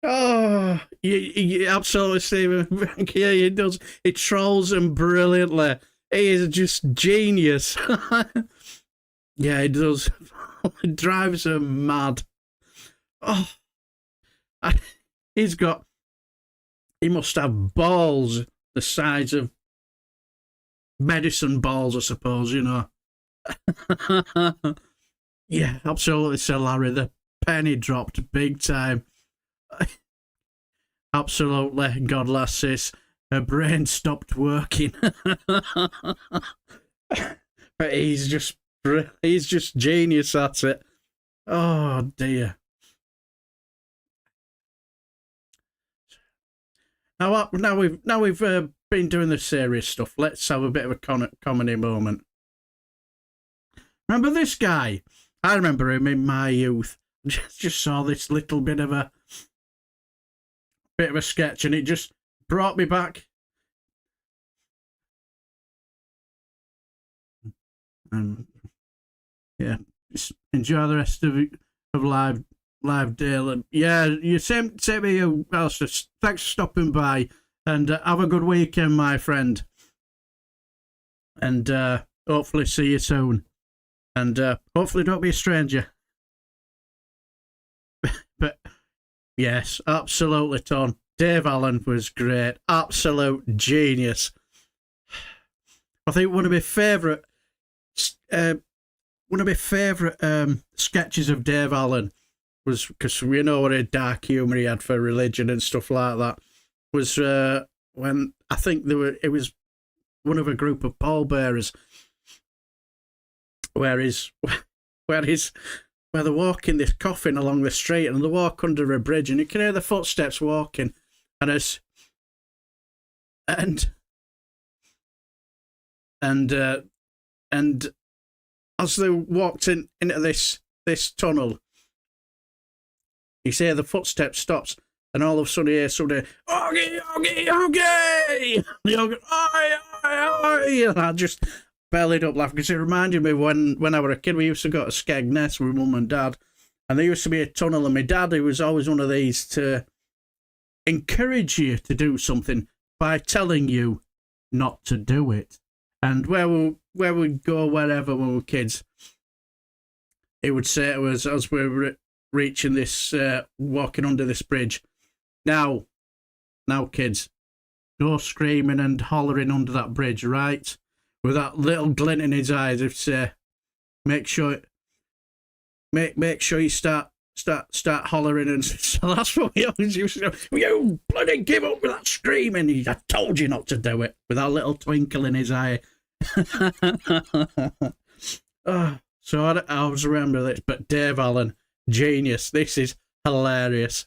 Oh, yeah, absolutely, Stephen. Yeah, he does. He trolls them brilliantly. He is just genius. Yeah, he does. It drives her mad. Oh, he must have balls the size of medicine balls, I suppose, you know. Yeah, absolutely, Sir Larry. The penny dropped big time. Absolutely, God lasses. Her brain stopped working. But he's just genius at it. Oh dear. Now we've been doing the serious stuff. Let's have a bit of a comedy moment. Remember this guy? I remember him in my youth. Just saw this little bit of a sketch, and it just brought me back. Yeah, just enjoy the rest of live Daily. Yeah, you same to you, Alistair. Thanks for stopping by, and have a good weekend, my friend. And hopefully see you soon. And hopefully don't be a stranger. But yes, absolutely, Tom. Dave Allen was great. Absolute genius. I think one of my favourite sketches of Dave Allen was, because we know what a dark humour he had for religion and stuff like that, was when I think it was one of a group of pallbearers where they're walking this coffin along the street, and they walk under a bridge, and you can hear the footsteps walking, and as they walked into this tunnel, you see the footsteps stops, and all of a sudden you hear somebody, "Oggy, oggy, oggy!" And I just bellied up laughing, because it reminded me when I was a kid, we used to go to Skegness with Mum and Dad, and there used to be a tunnel, and my dad, he was always one of these to encourage you to do something by telling you not to do it. And where we'd go, wherever when we were kids, he would say to us as we were reaching this, walking under this bridge, now kids, go screaming and hollering under that bridge, right? With that little glint in his eyes, if say, make sure you start hollering, and so that's what we always used to do. You bloody give up with that screaming! I told you not to do it. With that little twinkle in his eye. So I always remember this. But Dave Allen, genius. This is hilarious.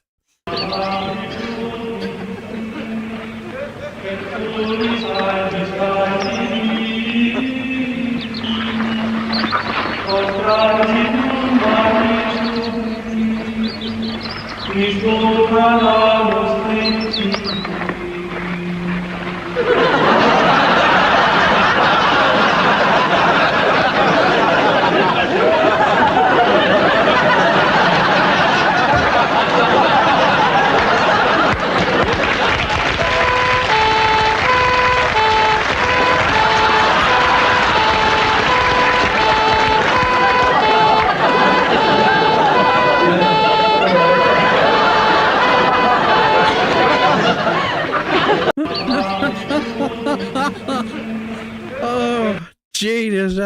Yes,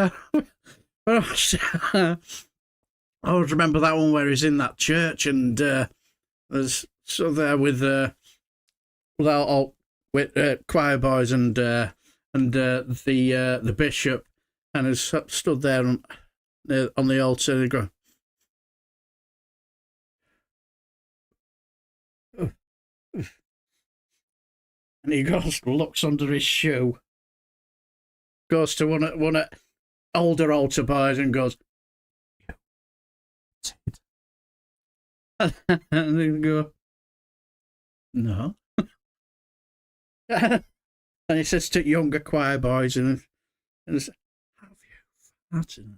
I always remember that one where he's in that church and there's so there with choir boys and the bishop, and has stood there on the altar and going, and he goes, looks under his shoe, goes to one of older altar boys and goes, and they go, no. And he says to younger choir boys, and he says, have you farted?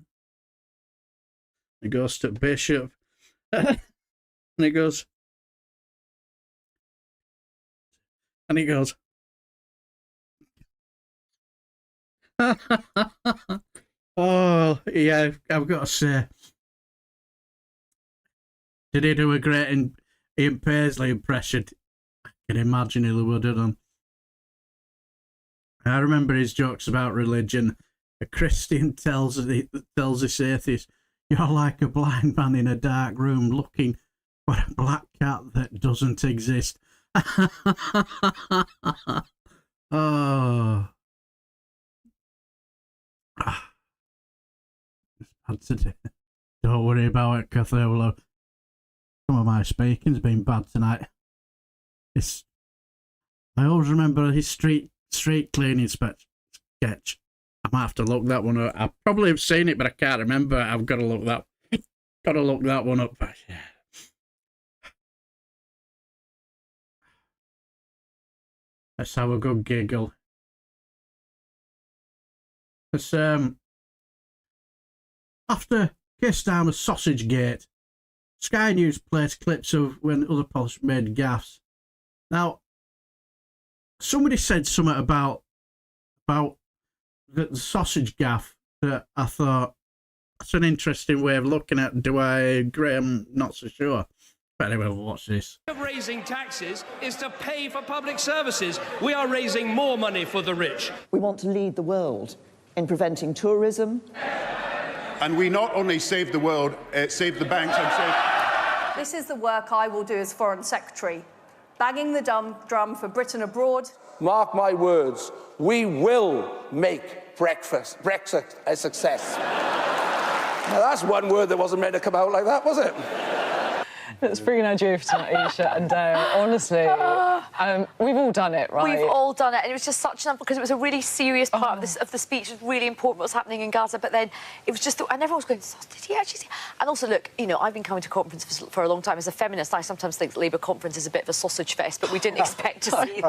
He goes to Bishop, and he goes, oh, yeah, I've got to say, did he do a great Ian Paisley impression? I can imagine he would have done. I remember his jokes about religion. A Christian tells this atheist, you're like a blind man in a dark room looking for a black cat that doesn't exist. Oh. It's bad today. Don't worry about it, Cthulhu. Some of my speaking's been bad tonight. I always remember his street cleaning sketch. I might have to look that one up. I probably have seen it, but I can't remember. I've got to look that one up. Yeah. Let's have a good giggle. It's after Keir Sausage Gate, Sky News plays clips of when other politicians made gaffes. Now, somebody said something about the sausage gaff that I thought, that's an interesting way of looking at it. Do I agree? I'm not so sure. But anyway, watch this. Of raising taxes is to pay for public services. We are raising more money for the rich. We want to lead the world in preventing tourism. And we not only save the world, save the banks and save... This is the work I will do as Foreign Secretary, banging the drum for Britain abroad. Mark my words, we will make Brexit a success. Now that's one word that wasn't meant to come out like that, was it? It's bringing our joy for tonight, Isha and Dale. Honestly, we've all done it, right? We've all done it, and it was just such an because it was a really serious part of the speech. It was really important what's happening in Gaza, but then it was just, and everyone was going, did he actually see? And also, look, you know, I've been coming to conferences for a long time. As a feminist, I sometimes think Labour conference is a bit of a sausage fest, but we didn't expect to see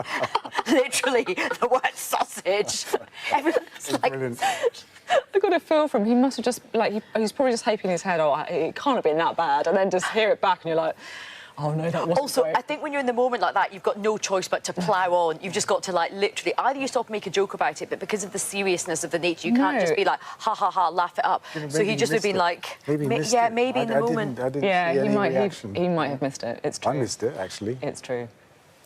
literally the word sausage. Everyone's like... Brilliant. I got a feel from him. He must have just, like, he was probably just haping his head, oh, it can't have been that bad, and then just hear it back and you're like, oh no, that wasn't Also, great. I think when you're in the moment like that, you've got no choice but to plough on. You've just got to, like, literally, either you stop and make a joke about it, but because of the seriousness of the nature, you can't just be like, ha, ha, ha, laugh it up. So he just would have been like... Maybe maybe in the moment. I didn't see any reaction. He might have missed it. It's true. I missed it, actually. It's true.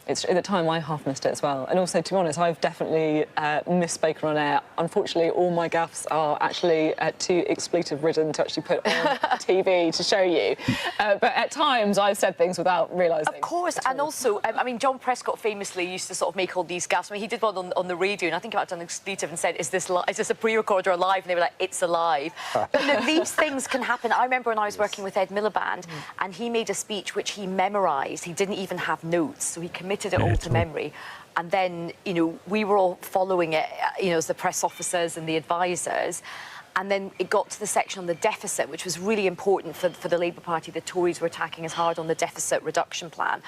At the time, I half missed it as well. And also, to be honest, I've definitely misspoken on air. Unfortunately, all my gaffes are actually too expletive-ridden to actually put on TV to show you. But at times, I've said things without realising. Of course, and also, I mean, John Prescott famously used to sort of make all these gaffes. I mean, he did one on the radio, and I think he might have done an expletive and said, is this a pre-record or a live? And they were like, it's a live. But look, these things can happen. I remember when I was working with Ed Miliband, and he made a speech which he memorised. He didn't even have notes, so he committed it all to memory, and then, you know, we were all following it, you know, as the press officers and the advisors, and then it got to the section on the deficit, which was really important for the Labour Party. The Tories were attacking us hard on the deficit reduction plan,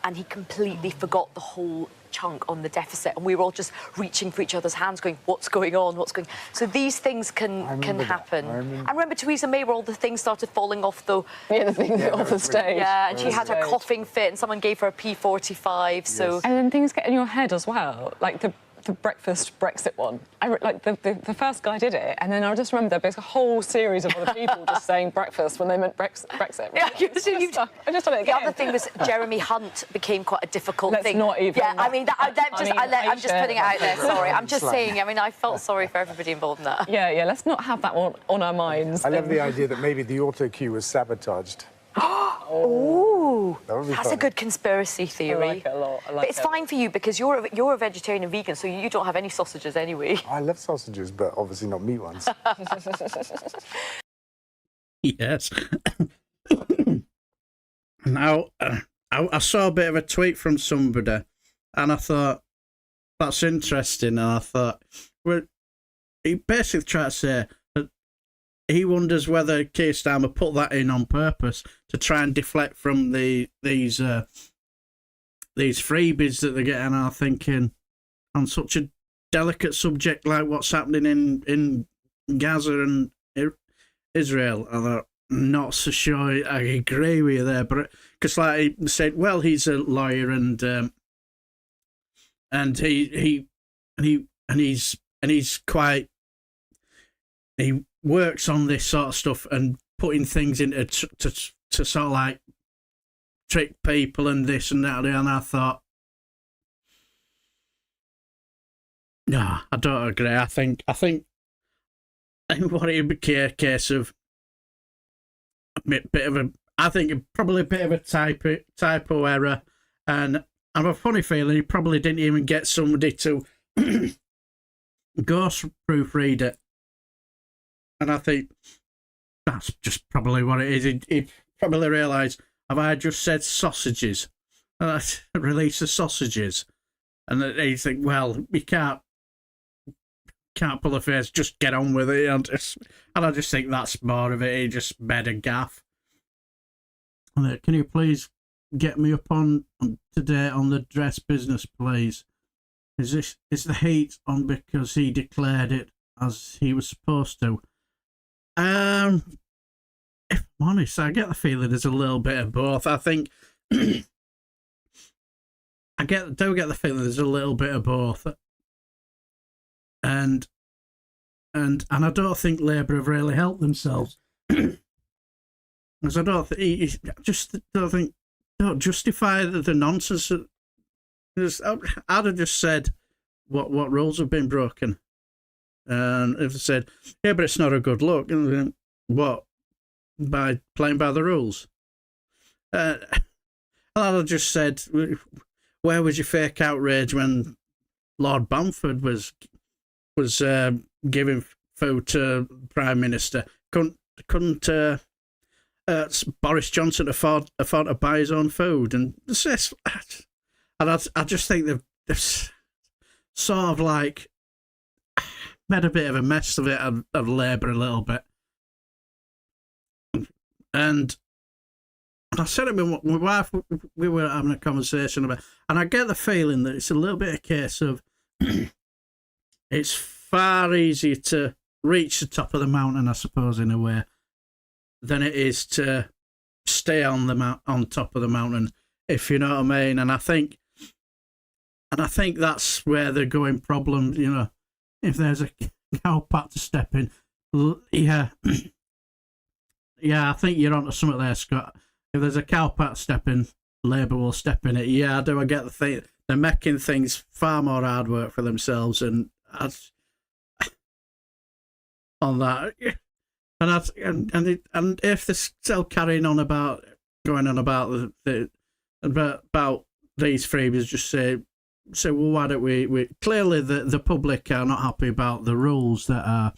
and he completely forgot the whole chunk on the deficit, and we were all just reaching for each other's hands going, what's going on, what's going on? So these things can happen. I remember Theresa May, where all the things started falling off the... Yeah, the things off the stage. Yeah, and she had her coughing fit, and someone gave her a P45, so... And then things get in your head as well. Like, the breakfast Brexit one. The first guy did it, and then I just remember there was a whole series of other people just saying breakfast when they meant Brexit. Yeah, I just done it again. The other thing was Jeremy Hunt became quite a difficult thing. Not even. Yeah, I mean, I'm just putting it out there. Sorry, I'm just saying. I mean, I felt sorry for everybody involved in that. Yeah. Let's not have that one on our minds. I love the idea that maybe the auto cue was sabotaged. Oh, that's fun. a good conspiracy theory. I like it a lot. But it's fine for you because you're a vegetarian and vegan, so you don't have any sausages anyway. I love sausages, but obviously not meat ones. Yes. Now, I saw a bit of a tweet from somebody, and I thought, that's interesting, and I thought, well, he basically tried to say that he wonders whether Keir Starmer put that in on purpose to try and deflect from these freebies that they're getting. I'm thinking, on such a delicate subject like what's happening in Gaza and Israel, I'm not so sure I agree with you there, but because like he said, well, he's a lawyer and he's quite, he works on this sort of stuff and putting things into to sort of like trick people and this and that, and I thought, no, I don't agree. I think what it would be a case of I think probably a bit of a typo error, and I have a funny feeling he probably didn't even get somebody to ghost proofread it, and I think that's just probably what it is. He probably realised, have I just said sausages? And I release the sausages, and he think, well, you can't pull a face, just get on with it. And I just think that's more of it. He just made a gaff. Can you please get me up on today on the dress business, please? Is the heat on because he declared it as he was supposed to? If I'm honest, I get the feeling there's a little bit of both. I think do get the feeling there's a little bit of both. And I don't think Labour have really helped themselves. Because I don't think, don't justify the nonsense. I'd have just said what rules have been broken. And if they said, yeah, but it's not a good look, and then, what? By playing by the rules? I'd have just said, where was your fake outrage when Lord Bamford was giving food to Prime Minister? Couldn't Boris Johnson afford to buy his own food? And I just think they've sort of like made a bit of a mess of it, of Labour a little bit. And I said it with my wife, we were having a conversation about, and I get the feeling that it's a little bit a case of it's far easier to reach the top of the mountain, I suppose, in a way, than it is to stay on top of the mountain, if you know what I mean. And I think that's where the going problem, you know, if there's a cowpat to step in, yeah, I think you're onto something there, Scott. If there's a cowpat step in, Labour will step in it. Yeah, I do. I get the thing. They're making things far more hard work for themselves, and on that, and if they're still carrying on about about these freebies, just say, well, why don't we? Clearly, the public are not happy about the rules that are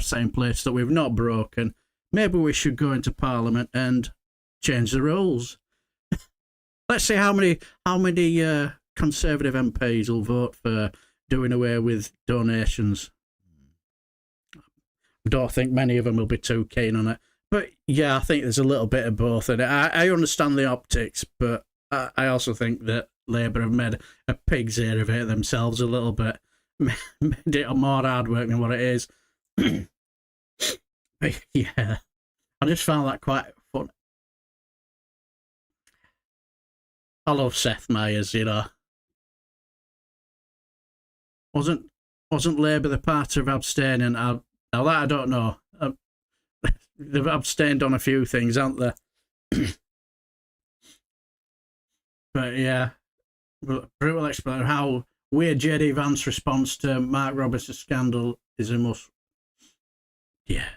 set in place that we've not broken. Maybe we should go into Parliament and change the rules. Let's see how many Conservative MPs will vote for doing away with donations. I don't think many of them will be too keen on it. But yeah, I think there's a little bit of both in it. I understand the optics, but I also think that Labour have made a pig's ear of it themselves a little bit. Made it more hard work than what it is. Yeah, I just found that quite fun. I love Seth Meyers, you know. Wasn't Labour the party of abstaining? Now that I don't know. They've abstained on a few things, haven't they? But yeah, brutal explanation how weird JD Vance's response to Mark Robinson's scandal is a must. Yeah,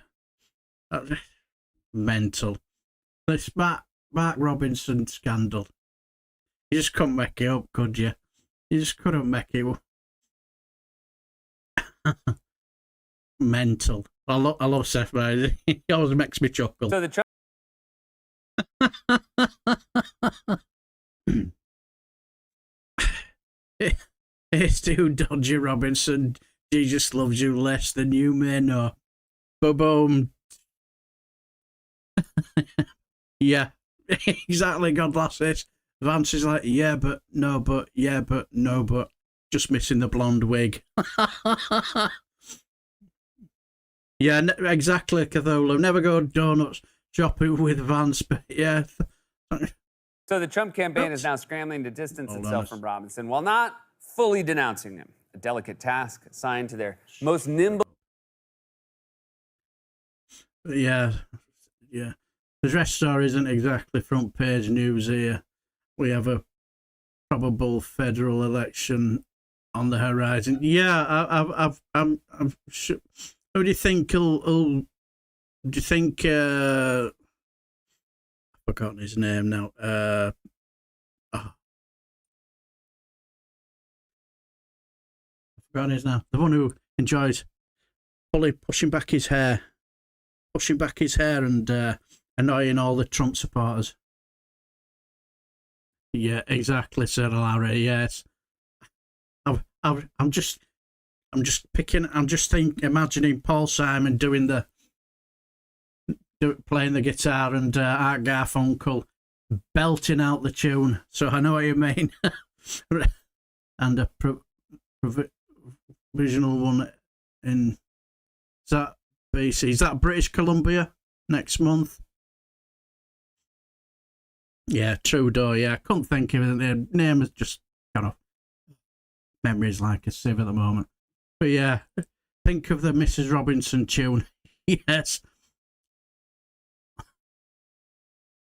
mental. This Mark Robinson scandal. You just couldn't make it up, could you? You just couldn't make it up. Mental. I love Seth Meyers. He always makes me chuckle. So the Hey, Stu Dodgy Robinson, Jesus loves you less than you may know. Boom. Yeah, exactly. God bless this. Vance is like, yeah, but no, but yeah, but no, but just missing the blonde wig. Yeah, exactly, Cthulhu. Never go donuts shopping with Vance, but yeah. So the Trump campaign is now scrambling to distance itself from Robinson while not fully denouncing him. A delicate task assigned to their most nimble. Yeah. The rest story isn't exactly front page news here. We have a probable federal election on the horizon. Yeah, I'm sure. Who do you think do you think I've forgotten his name now. I've forgotten his name. The one who enjoys pushing back his hair and annoying all the Trump supporters. Yeah, exactly, Sir Larry. Yes, I'm just imagining Paul Simon playing the guitar and Art Garfunkel belting out the tune. So I know what you mean. And a provisional one in BC. Is that British Columbia next month? Yeah, Trudeau. Yeah, I couldn't think of it. Their name is just kind of memories like a sieve at the moment. But yeah, think of the Mrs. Robinson tune. Yes.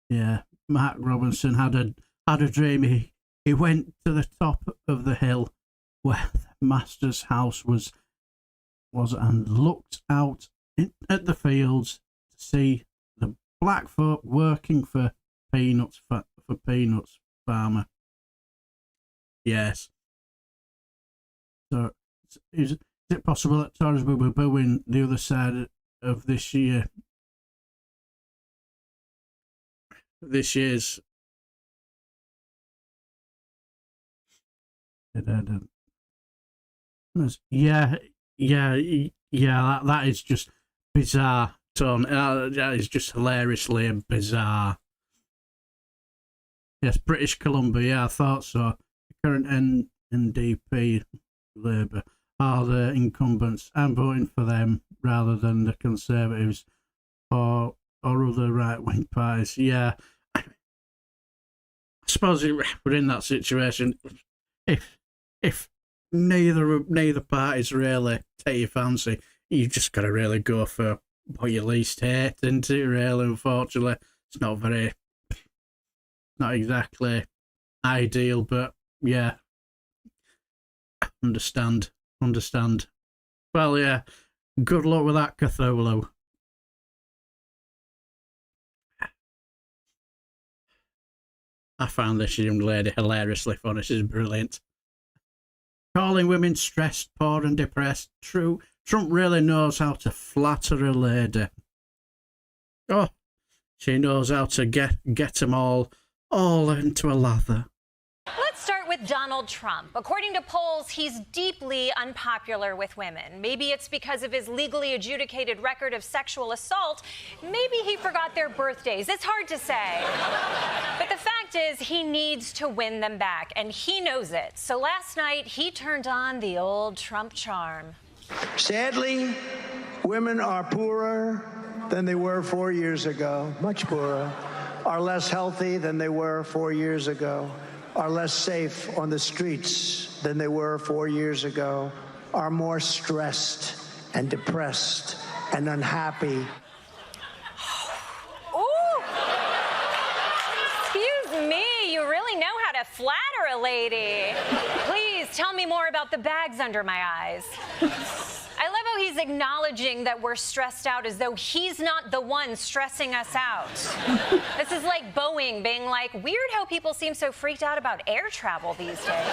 Yeah, Mark Robinson had a dream. He went to the top of the hill where the master's house was and looked out at the fields to see the black folk working for peanuts farmer. Yes. So is it possible that Tories will be booing the other side of this year's that is just bizarre, Tom. That is just hilariously bizarre. Yes, British Columbia, yeah, I thought so. The current NDP Labour are the incumbents. I'm voting for them rather than the Conservatives or other right-wing parties. Yeah, I suppose we're in that situation. If neither parties really take your fancy, you just got to really go for what you least hate, isn't it? Really, unfortunately, it's not exactly ideal, but yeah, understand. Well, yeah, good luck with that, Cthulhu. I found this young lady hilariously funny. She's brilliant. Calling women stressed, poor and depressed. True, Trump really knows how to flatter a lady. Oh, she knows how to get them all into a lather. Let's start with Donald Trump. According to polls, he's deeply unpopular with women. Maybe it's because of his legally adjudicated record of sexual assault. Maybe he forgot their birthdays. It's hard to say. But the fact is, he needs to win them back, and he knows it. So last night, he turned on the old Trump charm. Sadly, women are poorer than they were 4 years ago, much poorer, are less healthy than they were 4 years ago, are less safe on the streets than they were 4 years ago, are more stressed and depressed and unhappy. Ooh! Excuse me, you really know how to flatter a lady. Please tell me more about the bags under my eyes. I love how he's acknowledging that we're stressed out as though he's not the one stressing us out. This is like Boeing being like, weird how people seem so freaked out about air travel these days.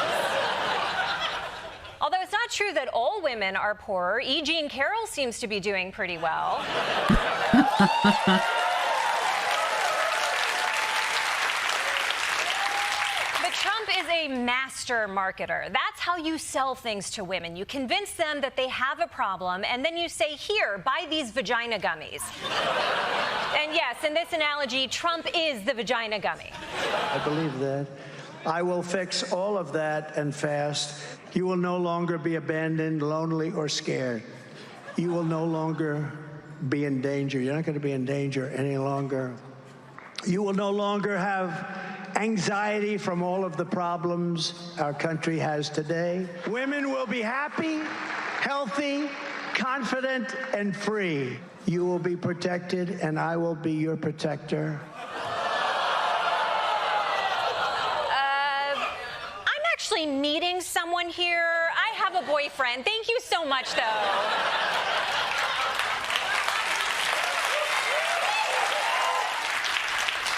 Although it's not true that all women are poorer, E. Jean Carroll seems to be doing pretty well. Trump is a master marketer. That's how you sell things to women. You convince them that they have a problem, and then you say, here, buy these vagina gummies. And yes, in this analogy, Trump is the vagina gummy. I believe that. I will fix all of that and fast. You will no longer be abandoned, lonely, or scared. You will no longer be in danger. You're not going to be in danger any longer. You will no longer have anxiety from all of the problems our country has today. Women will be happy, healthy, confident, and free. You will be protected, and I will be your protector. I'm actually meeting someone here. I have a boyfriend. Thank you so much, though.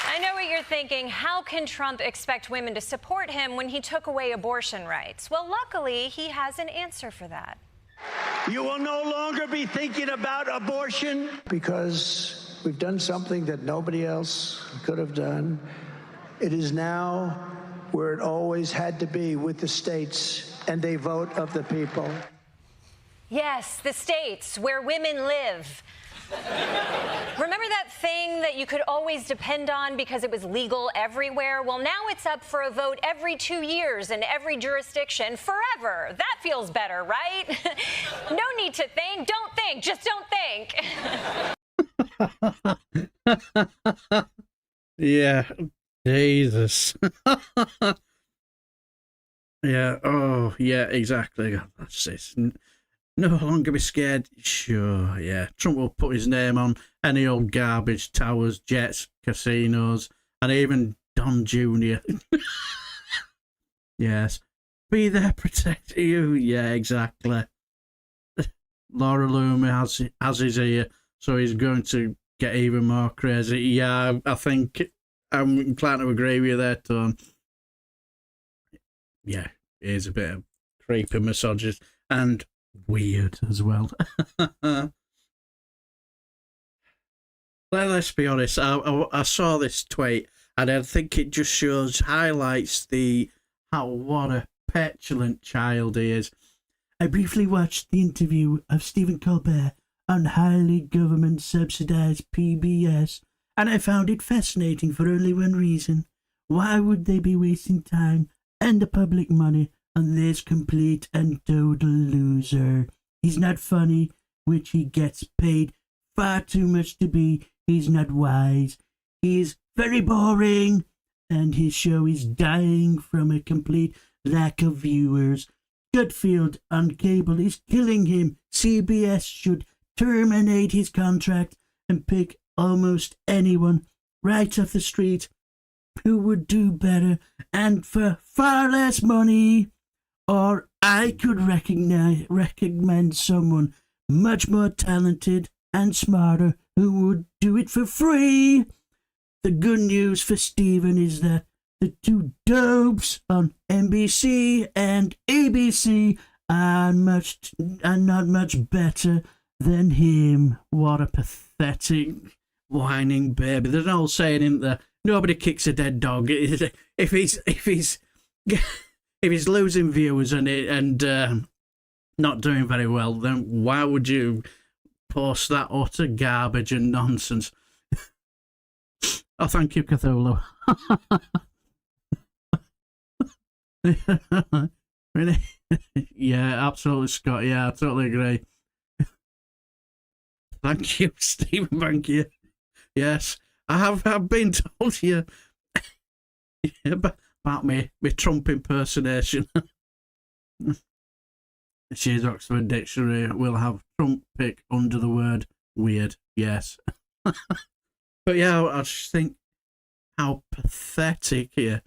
I know what you're thinking. How can Trump expect women to support him when he took away abortion rights? Well, luckily, he has an answer for that. You will no longer be thinking about abortion because we've done something that nobody else could have done. It is now where it always had to be, with the states and a vote of the people. Yes, the states where women live. Remember that thing that you could always depend on because it was legal everywhere? Well, now it's up for a vote every 2 years in every jurisdiction forever. That feels better, right? No need to think. Don't think. Just don't think. Yeah. Jesus. Yeah. Oh, yeah, exactly. That's it. No longer be scared. Sure, yeah. Trump will put his name on any old garbage, towers, jets, casinos, and even Don Jr. Yes. Be there, protect you. Yeah, exactly. Laura Loomer has his ear, so he's going to get even more crazy. Yeah, I think I'm inclined to agree with you there, Tom. Yeah, he's a bit of creepy misogynist and weird as well. Let's be honest, I saw this tweet and I think it just highlights what a petulant child he is. I briefly watched the interview of Stephen Colbert on highly government subsidized PBS and I found it fascinating for only one reason. Why would they be wasting time and the public money on this complete and total loser? He's not funny, which he gets paid far too much to be. He's not wise. He's very boring, and his show is dying from a complete lack of viewers. Gutfield on cable is killing him. CBS should terminate his contract and pick almost anyone right off the street who would do better and for far less money. Or I could recommend someone much more talented and smarter who would do it for free. The good news for Stephen is that the two dopes on NBC and ABC are not much better than him. What a pathetic, whining baby. There's an old saying, isn't there? Nobody kicks a dead dog. If he's losing viewers and not doing very well, then why would you post that utter garbage and nonsense? Oh, thank you, Cthulhu. Really? Yeah, absolutely, Scott. Yeah, I totally agree. Thank you, Stephen. Thank you. Yes, I've been told you about me Trump impersonation. She's Oxford Dictionary will have Trump pick under the word weird. Yes. But yeah, I just think how pathetic here.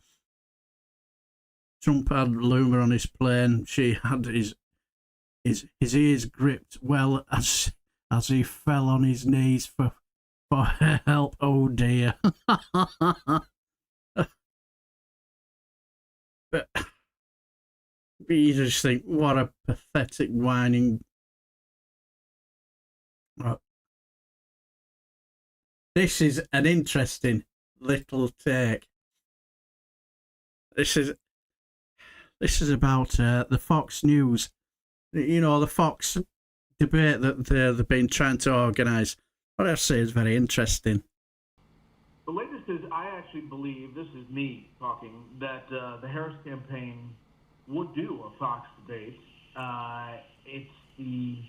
Trump had Luma on his plane. She had his ears gripped well as he fell on his knees for help. Oh dear. But you just think, what a pathetic whining. This is an interesting little take. This is about the Fox News. You know, the Fox debate that they've been trying to organise. What I say is very interesting. The latest is, I actually believe, this is me talking, that the Harris campaign would do a Fox debate. It's the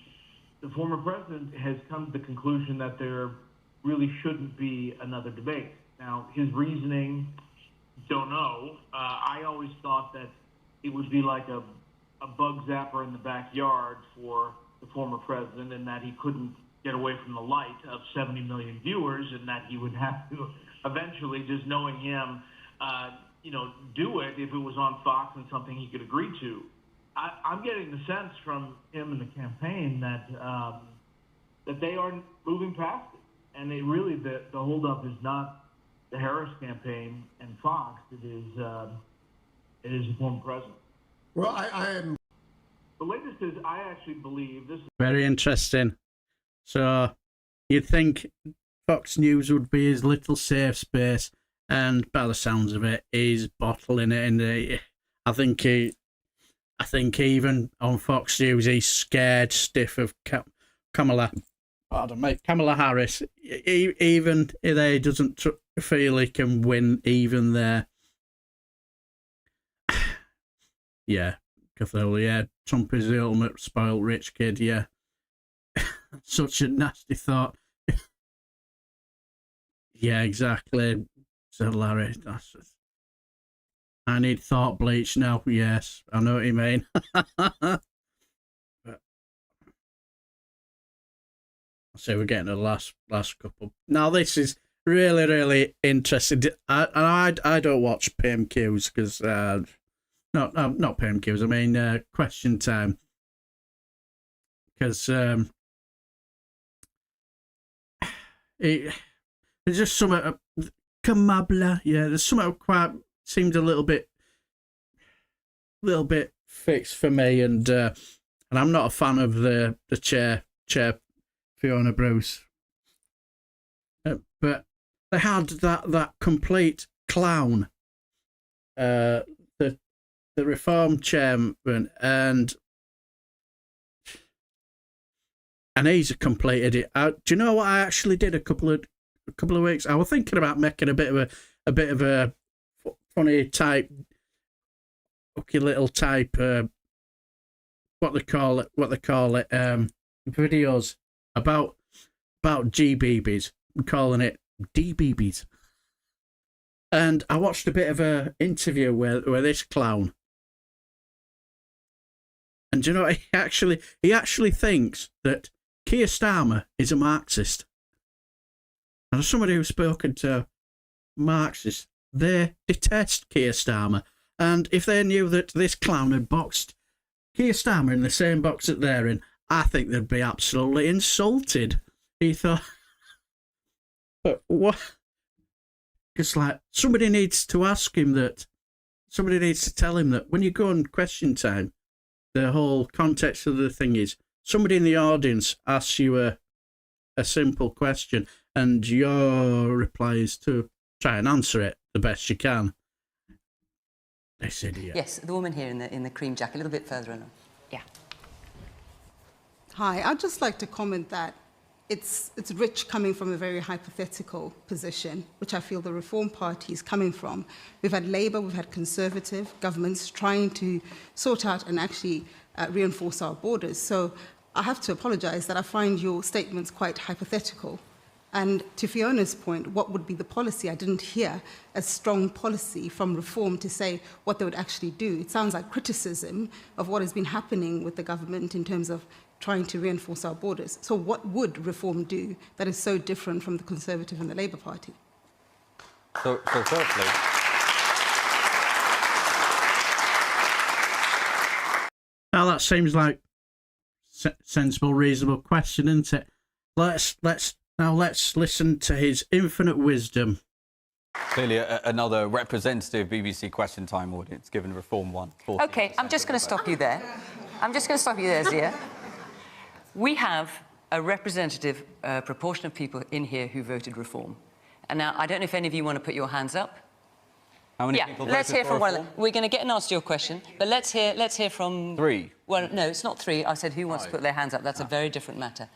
former president has come to the conclusion that there really shouldn't be another debate. Now, his reasoning, don't know. I always thought that it would be like a bug zapper in the backyard for the former president, and that he couldn't get away from the light of 70 million viewers, and that he would have to eventually, just knowing him, do it if it was on Fox and something he could agree to. I'm getting the sense from him in the campaign that they are moving past it, and it really the holdup is not the Harris campaign and Fox. It is the former president. Well, I am. The latest is, I actually believe this. Very interesting. So you'd think Fox News would be his little safe space, and by the sounds of it, he's bottling it in. I think even on Fox News, he's scared stiff of Kamala Harris. Even if he doesn't feel he can win, even there. Yeah, Cthulhu, yeah. Trump is the ultimate spoiled rich kid, yeah. Such a nasty thought. Yeah, exactly, said Larry. I need thought bleach now. Yes, I know what you mean. But, so we're getting to the last couple. Now, this is really, really interesting. I don't watch PMQs because... not PMQs, I mean question time. Because there's just some Kamabla, yeah, there's something quite seemed a little bit fixed for me, and I'm not a fan of the chair Fiona Bruce. But they had that complete clown, the Reform chairman, and he's a complete idiot. Do you know what I actually did a couple of weeks? I was thinking about making a bit of a funny type, okay, little type, what they call it, videos about GBBs, calling it DBBs. And I watched a bit of a interview where this clown. And do you know, he actually thinks that Keir Starmer is a Marxist. And as somebody who's spoken to Marxists, they detest Keir Starmer. And if they knew that this clown had boxed Keir Starmer in the same box that they're in, I think they'd be absolutely insulted. He thought, but what? It's like somebody needs to ask him that. Somebody needs to tell him that when you go on Question Time, the whole context of the thing is somebody in the audience asks you a simple question, and your reply is to try and answer it the best you can. This idiot. Yes, the woman here in the cream jacket, a little bit further along. Yeah. Hi, I'd just like to comment that it's rich coming from a very hypothetical position, which I feel the Reform Party is coming from. We've had Labour, we've had Conservative governments trying to sort out and actually reinforce our borders. So I have to apologise that I find your statements quite hypothetical. And to Fiona's point, what would be the policy? I didn't hear a strong policy from Reform to say what they would actually do. It sounds like criticism of what has been happening with the government in terms of trying to reinforce our borders. So what would Reform do that is so different from the Conservative and the Labour Party? So firstly... Now that seems like sensible, reasonable question, isn't it? Let's listen to his infinite wisdom. Clearly, another representative BBC Question Time audience, given Reform 1. OK, I'm just going to stop you there. I'm just going to stop you there, Zia. We have a representative proportion of people in here who voted Reform. And now, I don't know if any of you want to put your hands up. How many people voted let's hear for from one. Reform? We're going to get and ask your question, but let's hear from... 3. Well, no, it's not 3. I said who wants to put their hands up. That's a very different matter.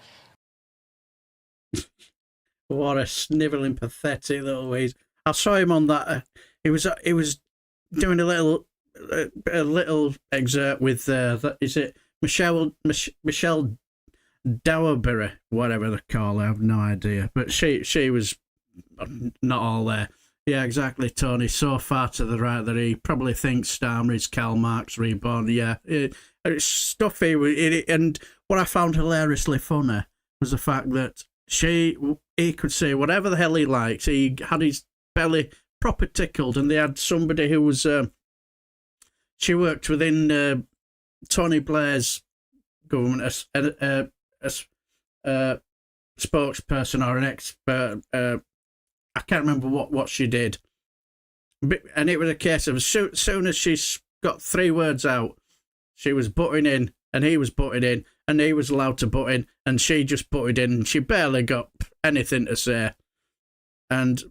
What a snivelling, pathetic little ways. I saw him on that. He was doing a little excerpt with is it Michelle Dowerbury, whatever they call her. I have no idea, but she was not all there. Yeah, exactly, Tony. So far to the right that he probably thinks Starmer is Karl Marx reborn. Yeah, it's stuffy. And what I found hilariously funny was the fact that he could say whatever the hell he liked. He had his belly proper tickled, and they had somebody who was she worked within Tony Blair's government as a spokesperson or an expert. I can't remember what she did, and it was a case of as soon as she got 3 words out, she was butting in, and he was butting in, and he was allowed to butt in, and she just butted in, and she barely got anything to say, and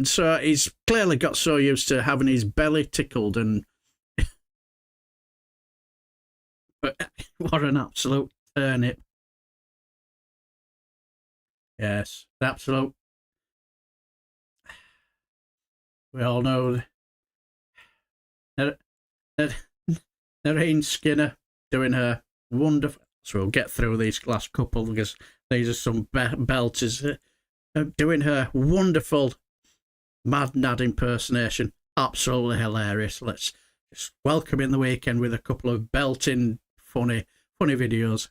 so he's clearly got so used to having his belly tickled, and but what an absolute turnip. Yes, absolute. We all know Narine Skinner doing her wonderful. So we'll get through these last couple because these are some belters. Doing her wonderful Mad Nad impersonation. Absolutely hilarious. Let's just welcome in the weekend with a couple of belting, funny videos.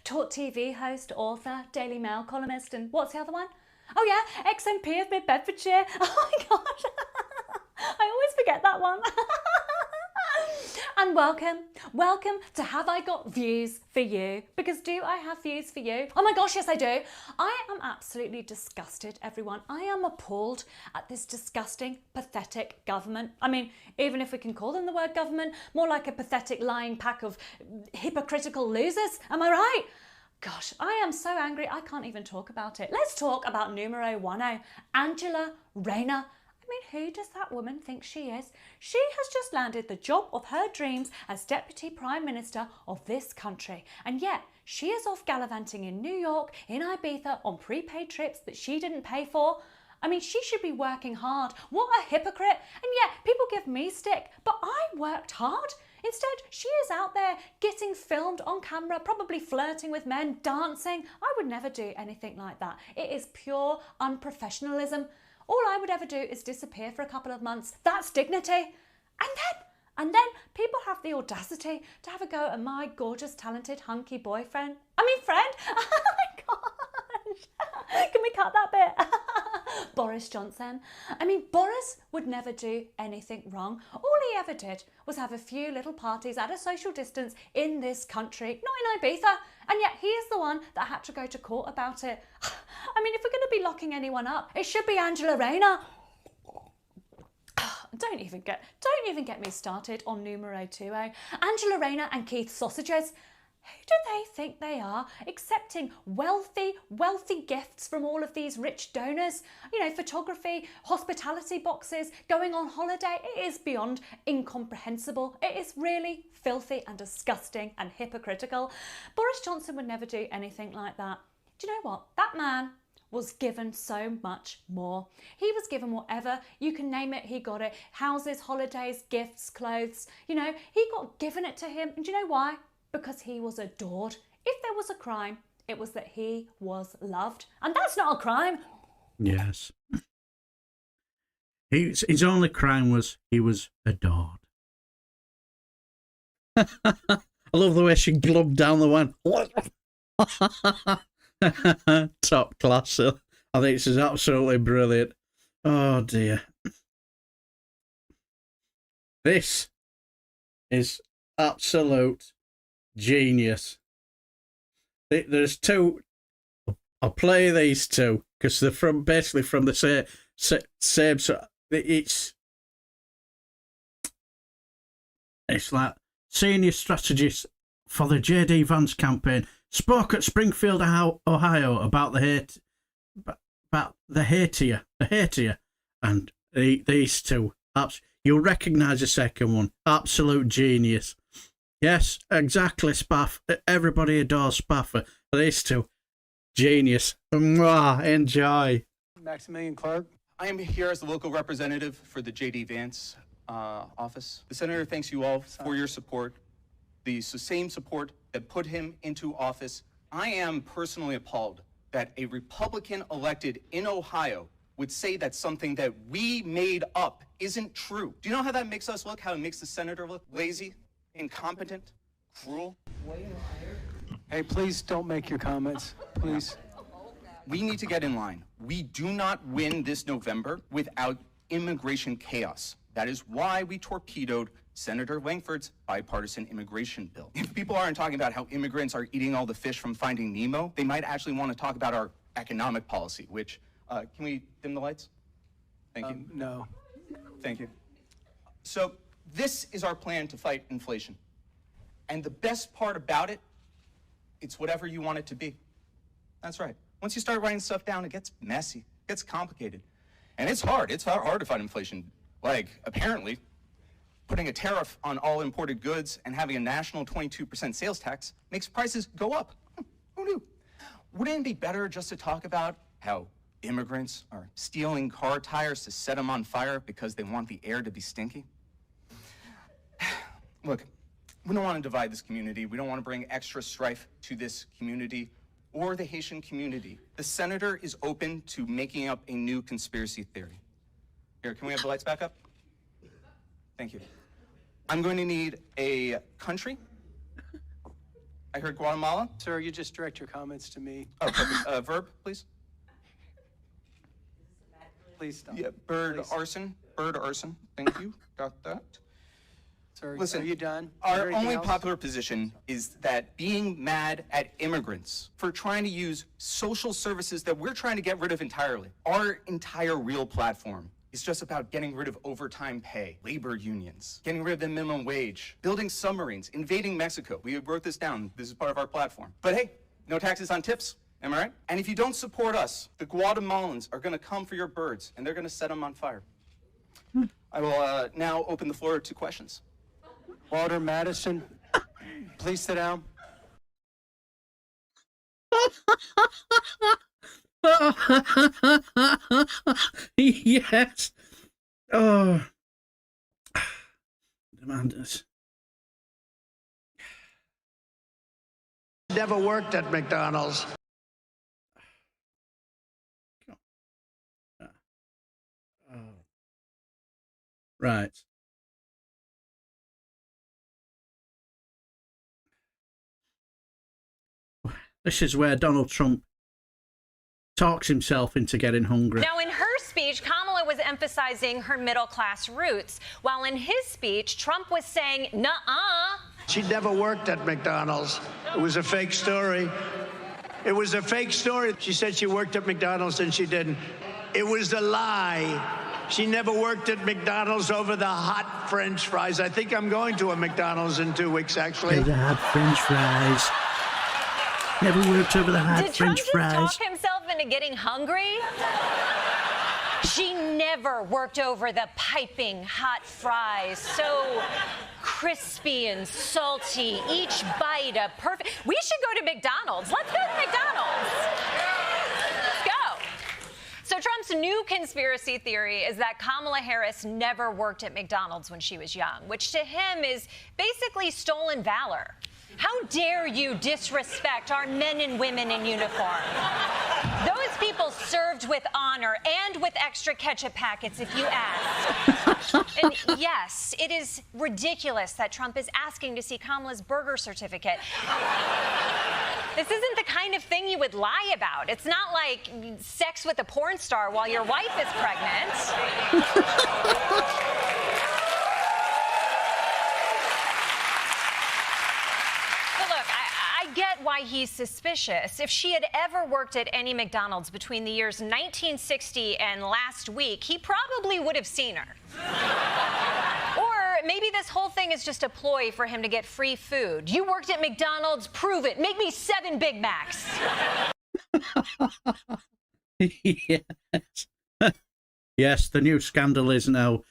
Talk TV host, author, Daily Mail columnist, and what's the other one? Oh yeah, XMP of Mid Bedfordshire. Oh my gosh, I always forget that one. And welcome to Have I Got Views for You? Because do I have views for you? Oh my gosh, yes I do. I am absolutely disgusted, everyone. I am appalled at this disgusting, pathetic government. I mean, even if we can call them the word government, more like a pathetic lying pack of hypocritical losers. Am I right? Gosh, I am so angry I can't even talk about it. Let's talk about numero uno, Angela Rayner. I mean, who does that woman think she is? She has just landed the job of her dreams as Deputy Prime Minister of this country. And yet, she is off gallivanting in New York, in Ibiza, on prepaid trips that she didn't pay for. I mean, she should be working hard. What a hypocrite. And yet, people give me stick, but I worked hard. Instead, she is out there getting filmed on camera, probably flirting with men, dancing. I would never do anything like that. It is pure unprofessionalism. All I would ever do is disappear for a couple of months. That's dignity. And then people have the audacity to have a go at my gorgeous, talented, hunky boyfriend. I mean, friend. Oh my gosh. Can we cut that bit? Boris Johnson. I mean, Boris would never do anything wrong. All he ever did was have a few little parties at a social distance in this country, not in Ibiza. And yet he is the one that had to go to court about it. I mean, if we're going to be locking anyone up, it should be Angela Rayner. Don't even get me started on numero 2. Angela Rayner and Keith Sausages. Who do they think they are, accepting wealthy gifts from all of these rich donors? You know, photography, hospitality boxes, going on holiday. It is beyond incomprehensible. It is really filthy and disgusting and hypocritical. Boris Johnson would never do anything like that. Do you know what? That man was given so much more. He was given whatever, you can name it, he got it. Houses, holidays, gifts, clothes. You know, he got given it to him. And do you know why? Because he was adored If there was a crime, it was that he was loved. And that's not a crime. Yes. His only crime was he was adored. I love the way she glubbed down the one. Top class. I think this is absolutely brilliant. Oh dear. This is absolute genius. There's two. I'll play these two because they're basically from the same. So it's like senior strategist for the J.D. Vance campaign spoke at Springfield, Ohio about the Haitier, and these two. You'll recognise the second one. Absolute genius. Yes, exactly, Spaff. Everybody adores Spaffer. These two, genius. Mwah, enjoy. Maximilian Clark. I am here as the local representative for the J.D. Vance office. The senator thanks you all for your support, the same support that put him into office. I am personally appalled that a Republican elected in Ohio would say that something that we made up isn't true. Do you know how that makes us look? How it makes the senator look? Lazy, incompetent, cruel? Hey, please don't make your comments, please. We need to get in line. We do not win this November without immigration chaos. That is why we torpedoed Senator Langford's bipartisan immigration bill. If people aren't talking about how immigrants are eating all the fish from Finding Nemo, they might actually want to talk about our economic policy, which, can we dim the lights? Thank you. No. Thank you. So this is our plan to fight inflation. And the best part about it, it's whatever you want it to be. That's right. Once you start writing stuff down, it gets messy, it gets complicated. And it's hard. It's hard to fight inflation. Like, apparently, putting a tariff on all imported goods and having a national 22% sales tax makes prices go up. Who knew? Wouldn't it be better just to talk about how immigrants are stealing car tires to set them on fire because they want the air to be stinky? Look, we don't want to divide this community. We don't want to bring extra strife to this community or the Haitian community. The senator is open to making up a new conspiracy theory. Here, can we have the lights back up? Thank you. I'm going to need a country. I heard Guatemala. Sir, you just direct your comments to me. Oh, perfect. Verb, please. Please stop. Yeah, bird arson. Bird arson. Thank you. Got that. Sir, listen, are you done? Our only popular position is that being mad at immigrants for trying to use social services that we're trying to get rid of entirely. Our entire real platform is just about getting rid of overtime pay, labor unions, getting rid of the minimum wage, building submarines, invading Mexico. We wrote this down. This is part of our platform. But hey, no taxes on tips. Am I right? And if you don't support us, the Guatemalans are going to come for your birds, and they're going to set them on fire. I will now open the floor to questions. Walter Madison, please sit down. Yes. Oh. Demanders. Never worked at McDonald's. Right. This is where Donald Trump talks himself into getting hungry. Now, in her speech, Kamala was emphasizing her middle-class roots, while in his speech, Trump was saying, nuh-uh. She never worked at McDonald's. It was a fake story. It was a fake story. She said she worked at McDonald's and she didn't. It was a lie. She never worked at McDonald's over the hot French fries. I think I'm going to a McDonald's in 2 weeks, actually. The hot French fries. Never worked over the hot French fries. Did Trump just talk himself into getting hungry? She never worked over the piping hot fries. So crispy and salty. Each bite a perfect... We should go to McDonald's. Let's go to McDonald's. Let's go. So Trump's new conspiracy theory is that Kamala Harris never worked at McDonald's when she was young, which to him is basically stolen valor. How dare you disrespect our men and women in uniform? Those people served with honor and with extra ketchup packets, if you ask. And yes, it is ridiculous that Trump is asking to see Kamala's birth certificate. This isn't the kind of thing you would lie about. It's not like sex with a porn star while your wife is pregnant. I get why he's suspicious. If she had ever worked at any McDonald's between the years 1960 and last week, he probably would have seen her. Or maybe this whole thing is just a ploy for him to get free food. You worked at McDonald's, prove it. Make me 7 Big Macs. Yes. Yes, the new scandal is now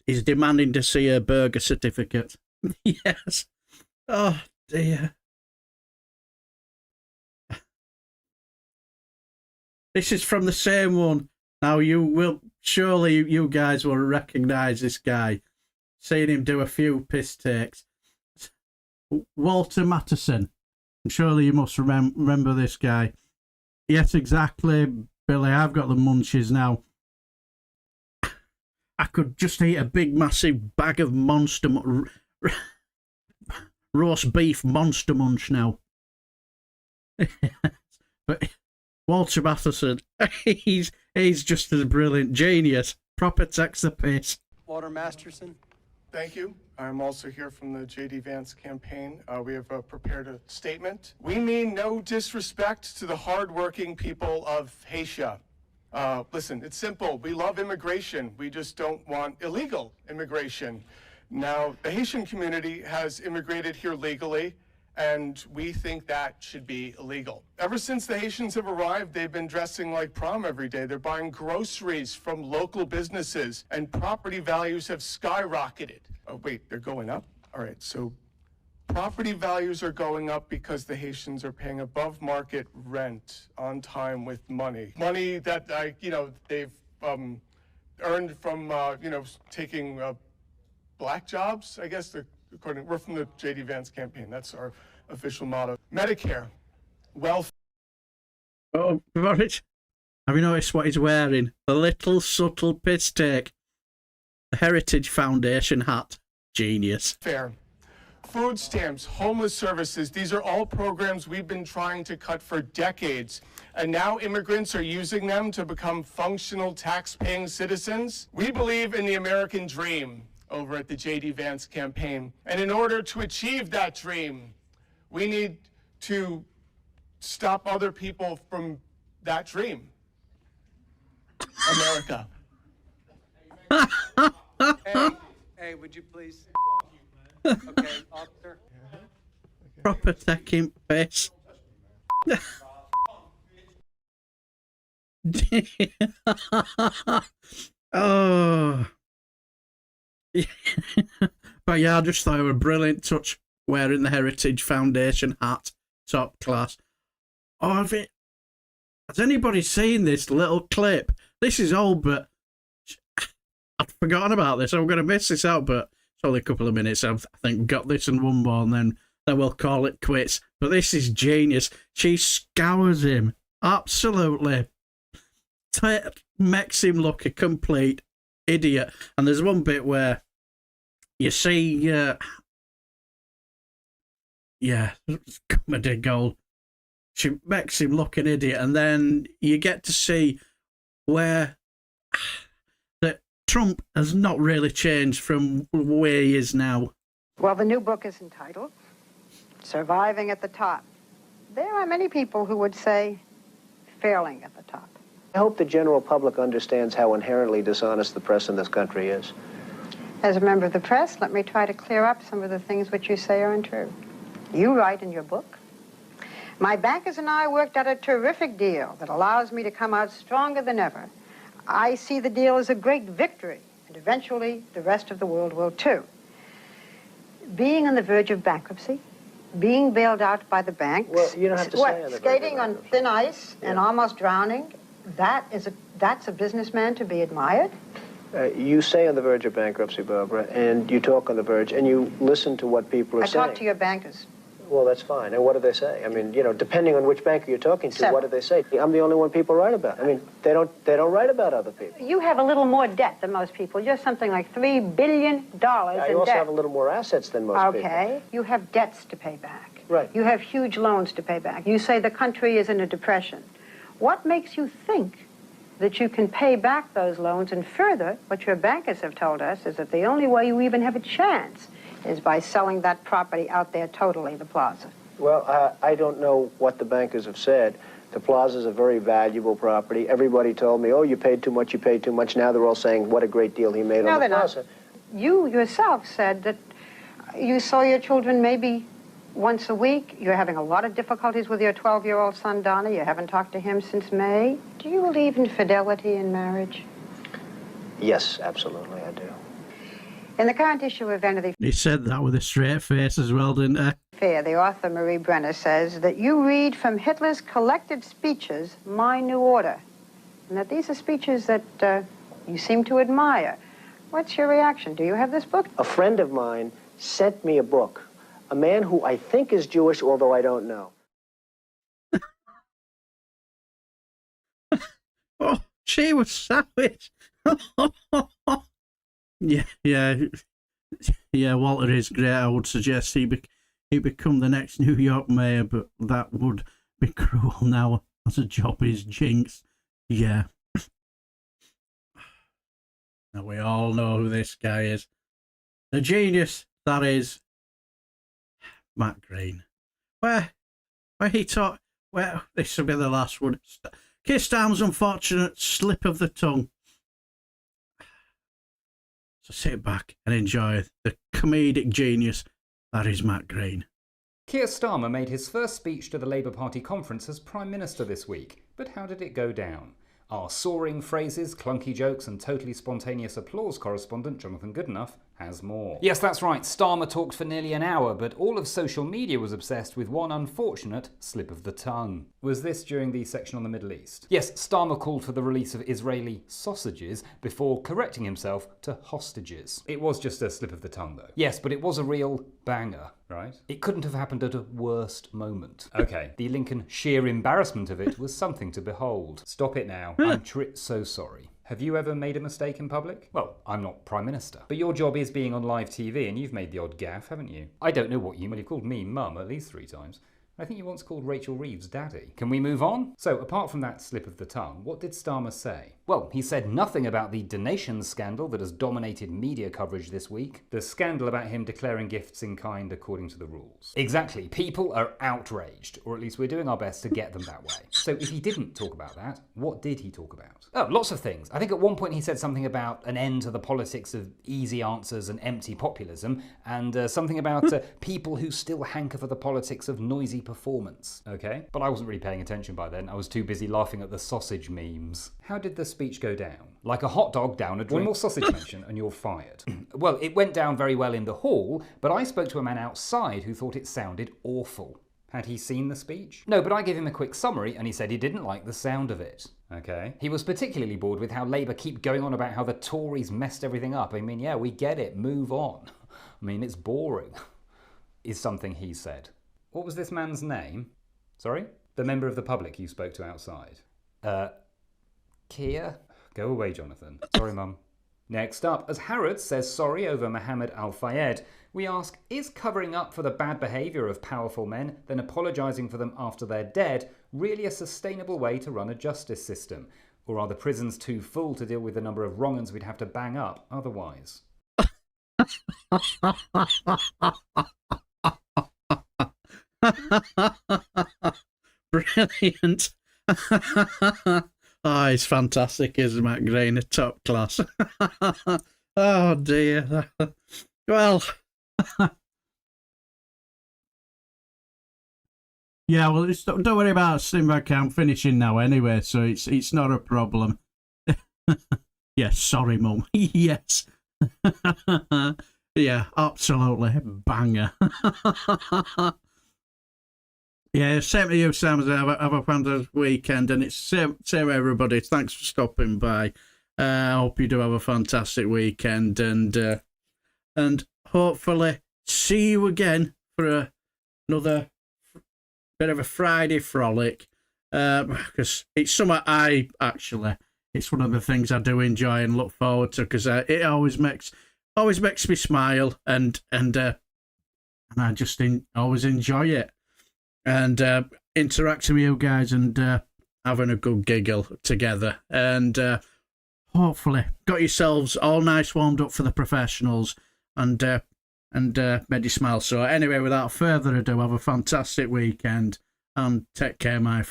he's demanding to see her burger certificate. Yes. Oh dear. This is from the same one. Now surely you guys will recognise this guy. Seeing him do a few piss takes. Walter Matteson. Surely you must remember this guy. Yes, exactly, Billy. I've got the munchies now. I could just eat a big, massive bag of roast beef Monster Munch now. But Walter Matteson, he's just a brilliant genius. Proper takes the piss. Walter Masterson. Thank you. I'm also here from the J.D. Vance campaign. We have prepared a statement. We mean no disrespect to the hardworking people of Haiti. Listen, it's simple. We love immigration. We just don't want illegal immigration. Now, the Haitian community has immigrated here legally, and we think that should be illegal. Ever since the Haitians have arrived, they've been dressing like prom every day. They're buying groceries from local businesses, and property values have skyrocketed. Oh, wait, they're going up? All right, so property values are going up because the Haitians are paying above market rent on time with money. Money that, they've earned from, taking black jobs, I guess. We're from the J.D. Vance campaign. That's our official motto. Medicare, welfare. Oh, Boris, have you noticed what he's wearing? A little subtle piss take. The Heritage Foundation hat. Genius. Fair. Food stamps, homeless services, these are all programs we've been trying to cut for decades. And now immigrants are using them to become functional tax-paying citizens. We believe in the American dream over at the J.D. Vance campaign. And in order to achieve that dream, we need to stop other people from that dream. America. Hey, would you please? Okay, officer. Proper taking piss. Oh. But yeah, I just thought it was a brilliant touch wearing the Heritage Foundation hat. Top class. Oh, has anybody seen this little clip? This is old, but I'd forgotten about this. I'm going to miss this out, but it's only a couple of minutes. I think got this and one more, and then we'll call it quits. But this is genius. She scours him. Absolutely. Makes him look a complete idiot. And there's one bit where you see, comedy gold. She makes him look an idiot, and then you get to see where that Trump has not really changed from where he is now. Well, the new book is entitled Surviving at the Top. There are many people who would say failing at the top. I hope the general public understands how inherently dishonest the press in this country is. As a member of the press, let me try to clear up some of the things which you say are untrue. You write in your book, my bankers and I worked out a terrific deal that allows me to come out stronger than ever. I see the deal as a great victory, and eventually the rest of the world will too. Being on the verge of bankruptcy, being bailed out by the banks, Well, you don't have to say on the skating on thin ice and almost drowning, that's a businessman to be admired? You say on the verge of bankruptcy, Barbara, and you talk on the verge, and you listen to what people are saying. I talk to your bankers. Well, that's fine. And what do they say? I mean, you know, depending on which banker you're talking to, Seven. what do they say? I'm the only one people write about. I mean, they don't write about other people. You have a little more debt than most people. You're something like $3 billion Yeah, in you also debt. have a little more assets than most people. Okay. You have debts to pay back. Right. You have huge loans to pay back. You say the country is in a depression. What makes you think that you can pay back those loans? And further, what your bankers have told us is that the only way you even have a chance is by selling that property out there totally, the plaza. Well, I don't know what the bankers have said. The plaza's a very valuable property. Everybody told me, oh, you paid too much, you paid too much. Now they're all saying what a great deal he made No, on the they're not. plaza. You yourself said that you saw your children maybe once a week. You're having a lot of difficulties with your 12-year-old son, Donna. You haven't talked to him since May. Do you believe in fidelity in marriage? Yes, absolutely, I do. In the current issue of Vanity He said that with a straight face as well, didn't he? Fair, the author Marie Brenner says that you read from Hitler's collected speeches, My New Order, and that these are speeches that you seem to admire. What's your reaction? Do you have this book? A friend of mine sent me a book, a man who I think is Jewish, although I don't know. Oh, she was savage. Yeah, Walter is great. I would suggest he become the next New York mayor, but that would be cruel now as a job is jinx. Yeah. Now we all know who this guy is. The genius that is Matt Green. Where he taught, well, this will be the last one. Kissed arms, unfortunate slip of the tongue. So sit back and enjoy the comedic genius that is Matt Green. Keir Starmer made his first speech to the Labour Party conference as Prime Minister this week. But how did it go down? Our soaring phrases, clunky jokes and totally spontaneous applause correspondent Jonathan Goodenough has more. Yes, that's right, Starmer talked for nearly an hour, but all of social media was obsessed with one unfortunate slip of the tongue. Was this during the section on the Middle East? Yes, Starmer called for the release of Israeli sausages before correcting himself to hostages. It was just a slip of the tongue though. Yes, but it was a real banger, right? It couldn't have happened at a worst moment. Okay, the Lincoln sheer embarrassment of it was something to behold. Stop it now. I'm so sorry. Have you ever made a mistake in public? Well, I'm not Prime Minister. But your job is being on live TV and you've made the odd gaffe, haven't you? I don't know what you mean. You've called me Mum at least 3 times. I think you once called Rachel Reeves Daddy. Can we move on? So, apart from that slip of the tongue, what did Starmer say? Well, he said nothing about the donations scandal that has dominated media coverage this week. The scandal about him declaring gifts in kind according to the rules. Exactly. People are outraged, or at least we're doing our best to get them that way. So if he didn't talk about that, what did he talk about? Oh, lots of things. I think at one point he said something about an end to the politics of easy answers and empty populism, and something about people who still hanker for the politics of noisy performance. Okay? But I wasn't really paying attention by then. I was too busy laughing at the sausage memes. How did the speech go down? Like a hot dog down a drink. One more sausage mention and you're fired. Well, it went down very well in the hall, but I spoke to a man outside who thought it sounded awful. Had he seen the speech? No, but I gave him a quick summary and he said he didn't like the sound of it. Okay. He was particularly bored with how Labour keep going on about how the Tories messed everything up. I mean, yeah, we get it. Move on. I mean, it's boring, is something he said. What was this man's name? Sorry? The member of the public you spoke to outside. Keir? Go away, Jonathan. Sorry, Mum. Next up, as Harrods says sorry over Mohammed Al-Fayed, we ask, is covering up for the bad behaviour of powerful men, then apologising for them after they're dead, really a sustainable way to run a justice system? Or are the prisons too full to deal with the number of wrong-uns we'd have to bang up otherwise? Brilliant. Oh, he's fantastic, isn't Matt Green? A top class. Oh, dear. Well, yeah, well, don't worry about Simba Camp finishing now anyway, so it's not a problem. Yes, sorry, Mum. Yes. Yeah, absolutely. Banger. Yeah, same to you, Sam. Have a fantastic weekend, and it's same everybody. Thanks for stopping by. I hope you do have a fantastic weekend, and hopefully see you again for another bit of a Friday frolic, because it's something it's one of the things I do enjoy and look forward to, because it always makes me smile, and I just always enjoy it, and interacting with you guys, and having a good giggle together, and hopefully got yourselves all nice warmed up for the professionals, and made you smile. So anyway, without further ado, have a fantastic weekend and take care, my friends.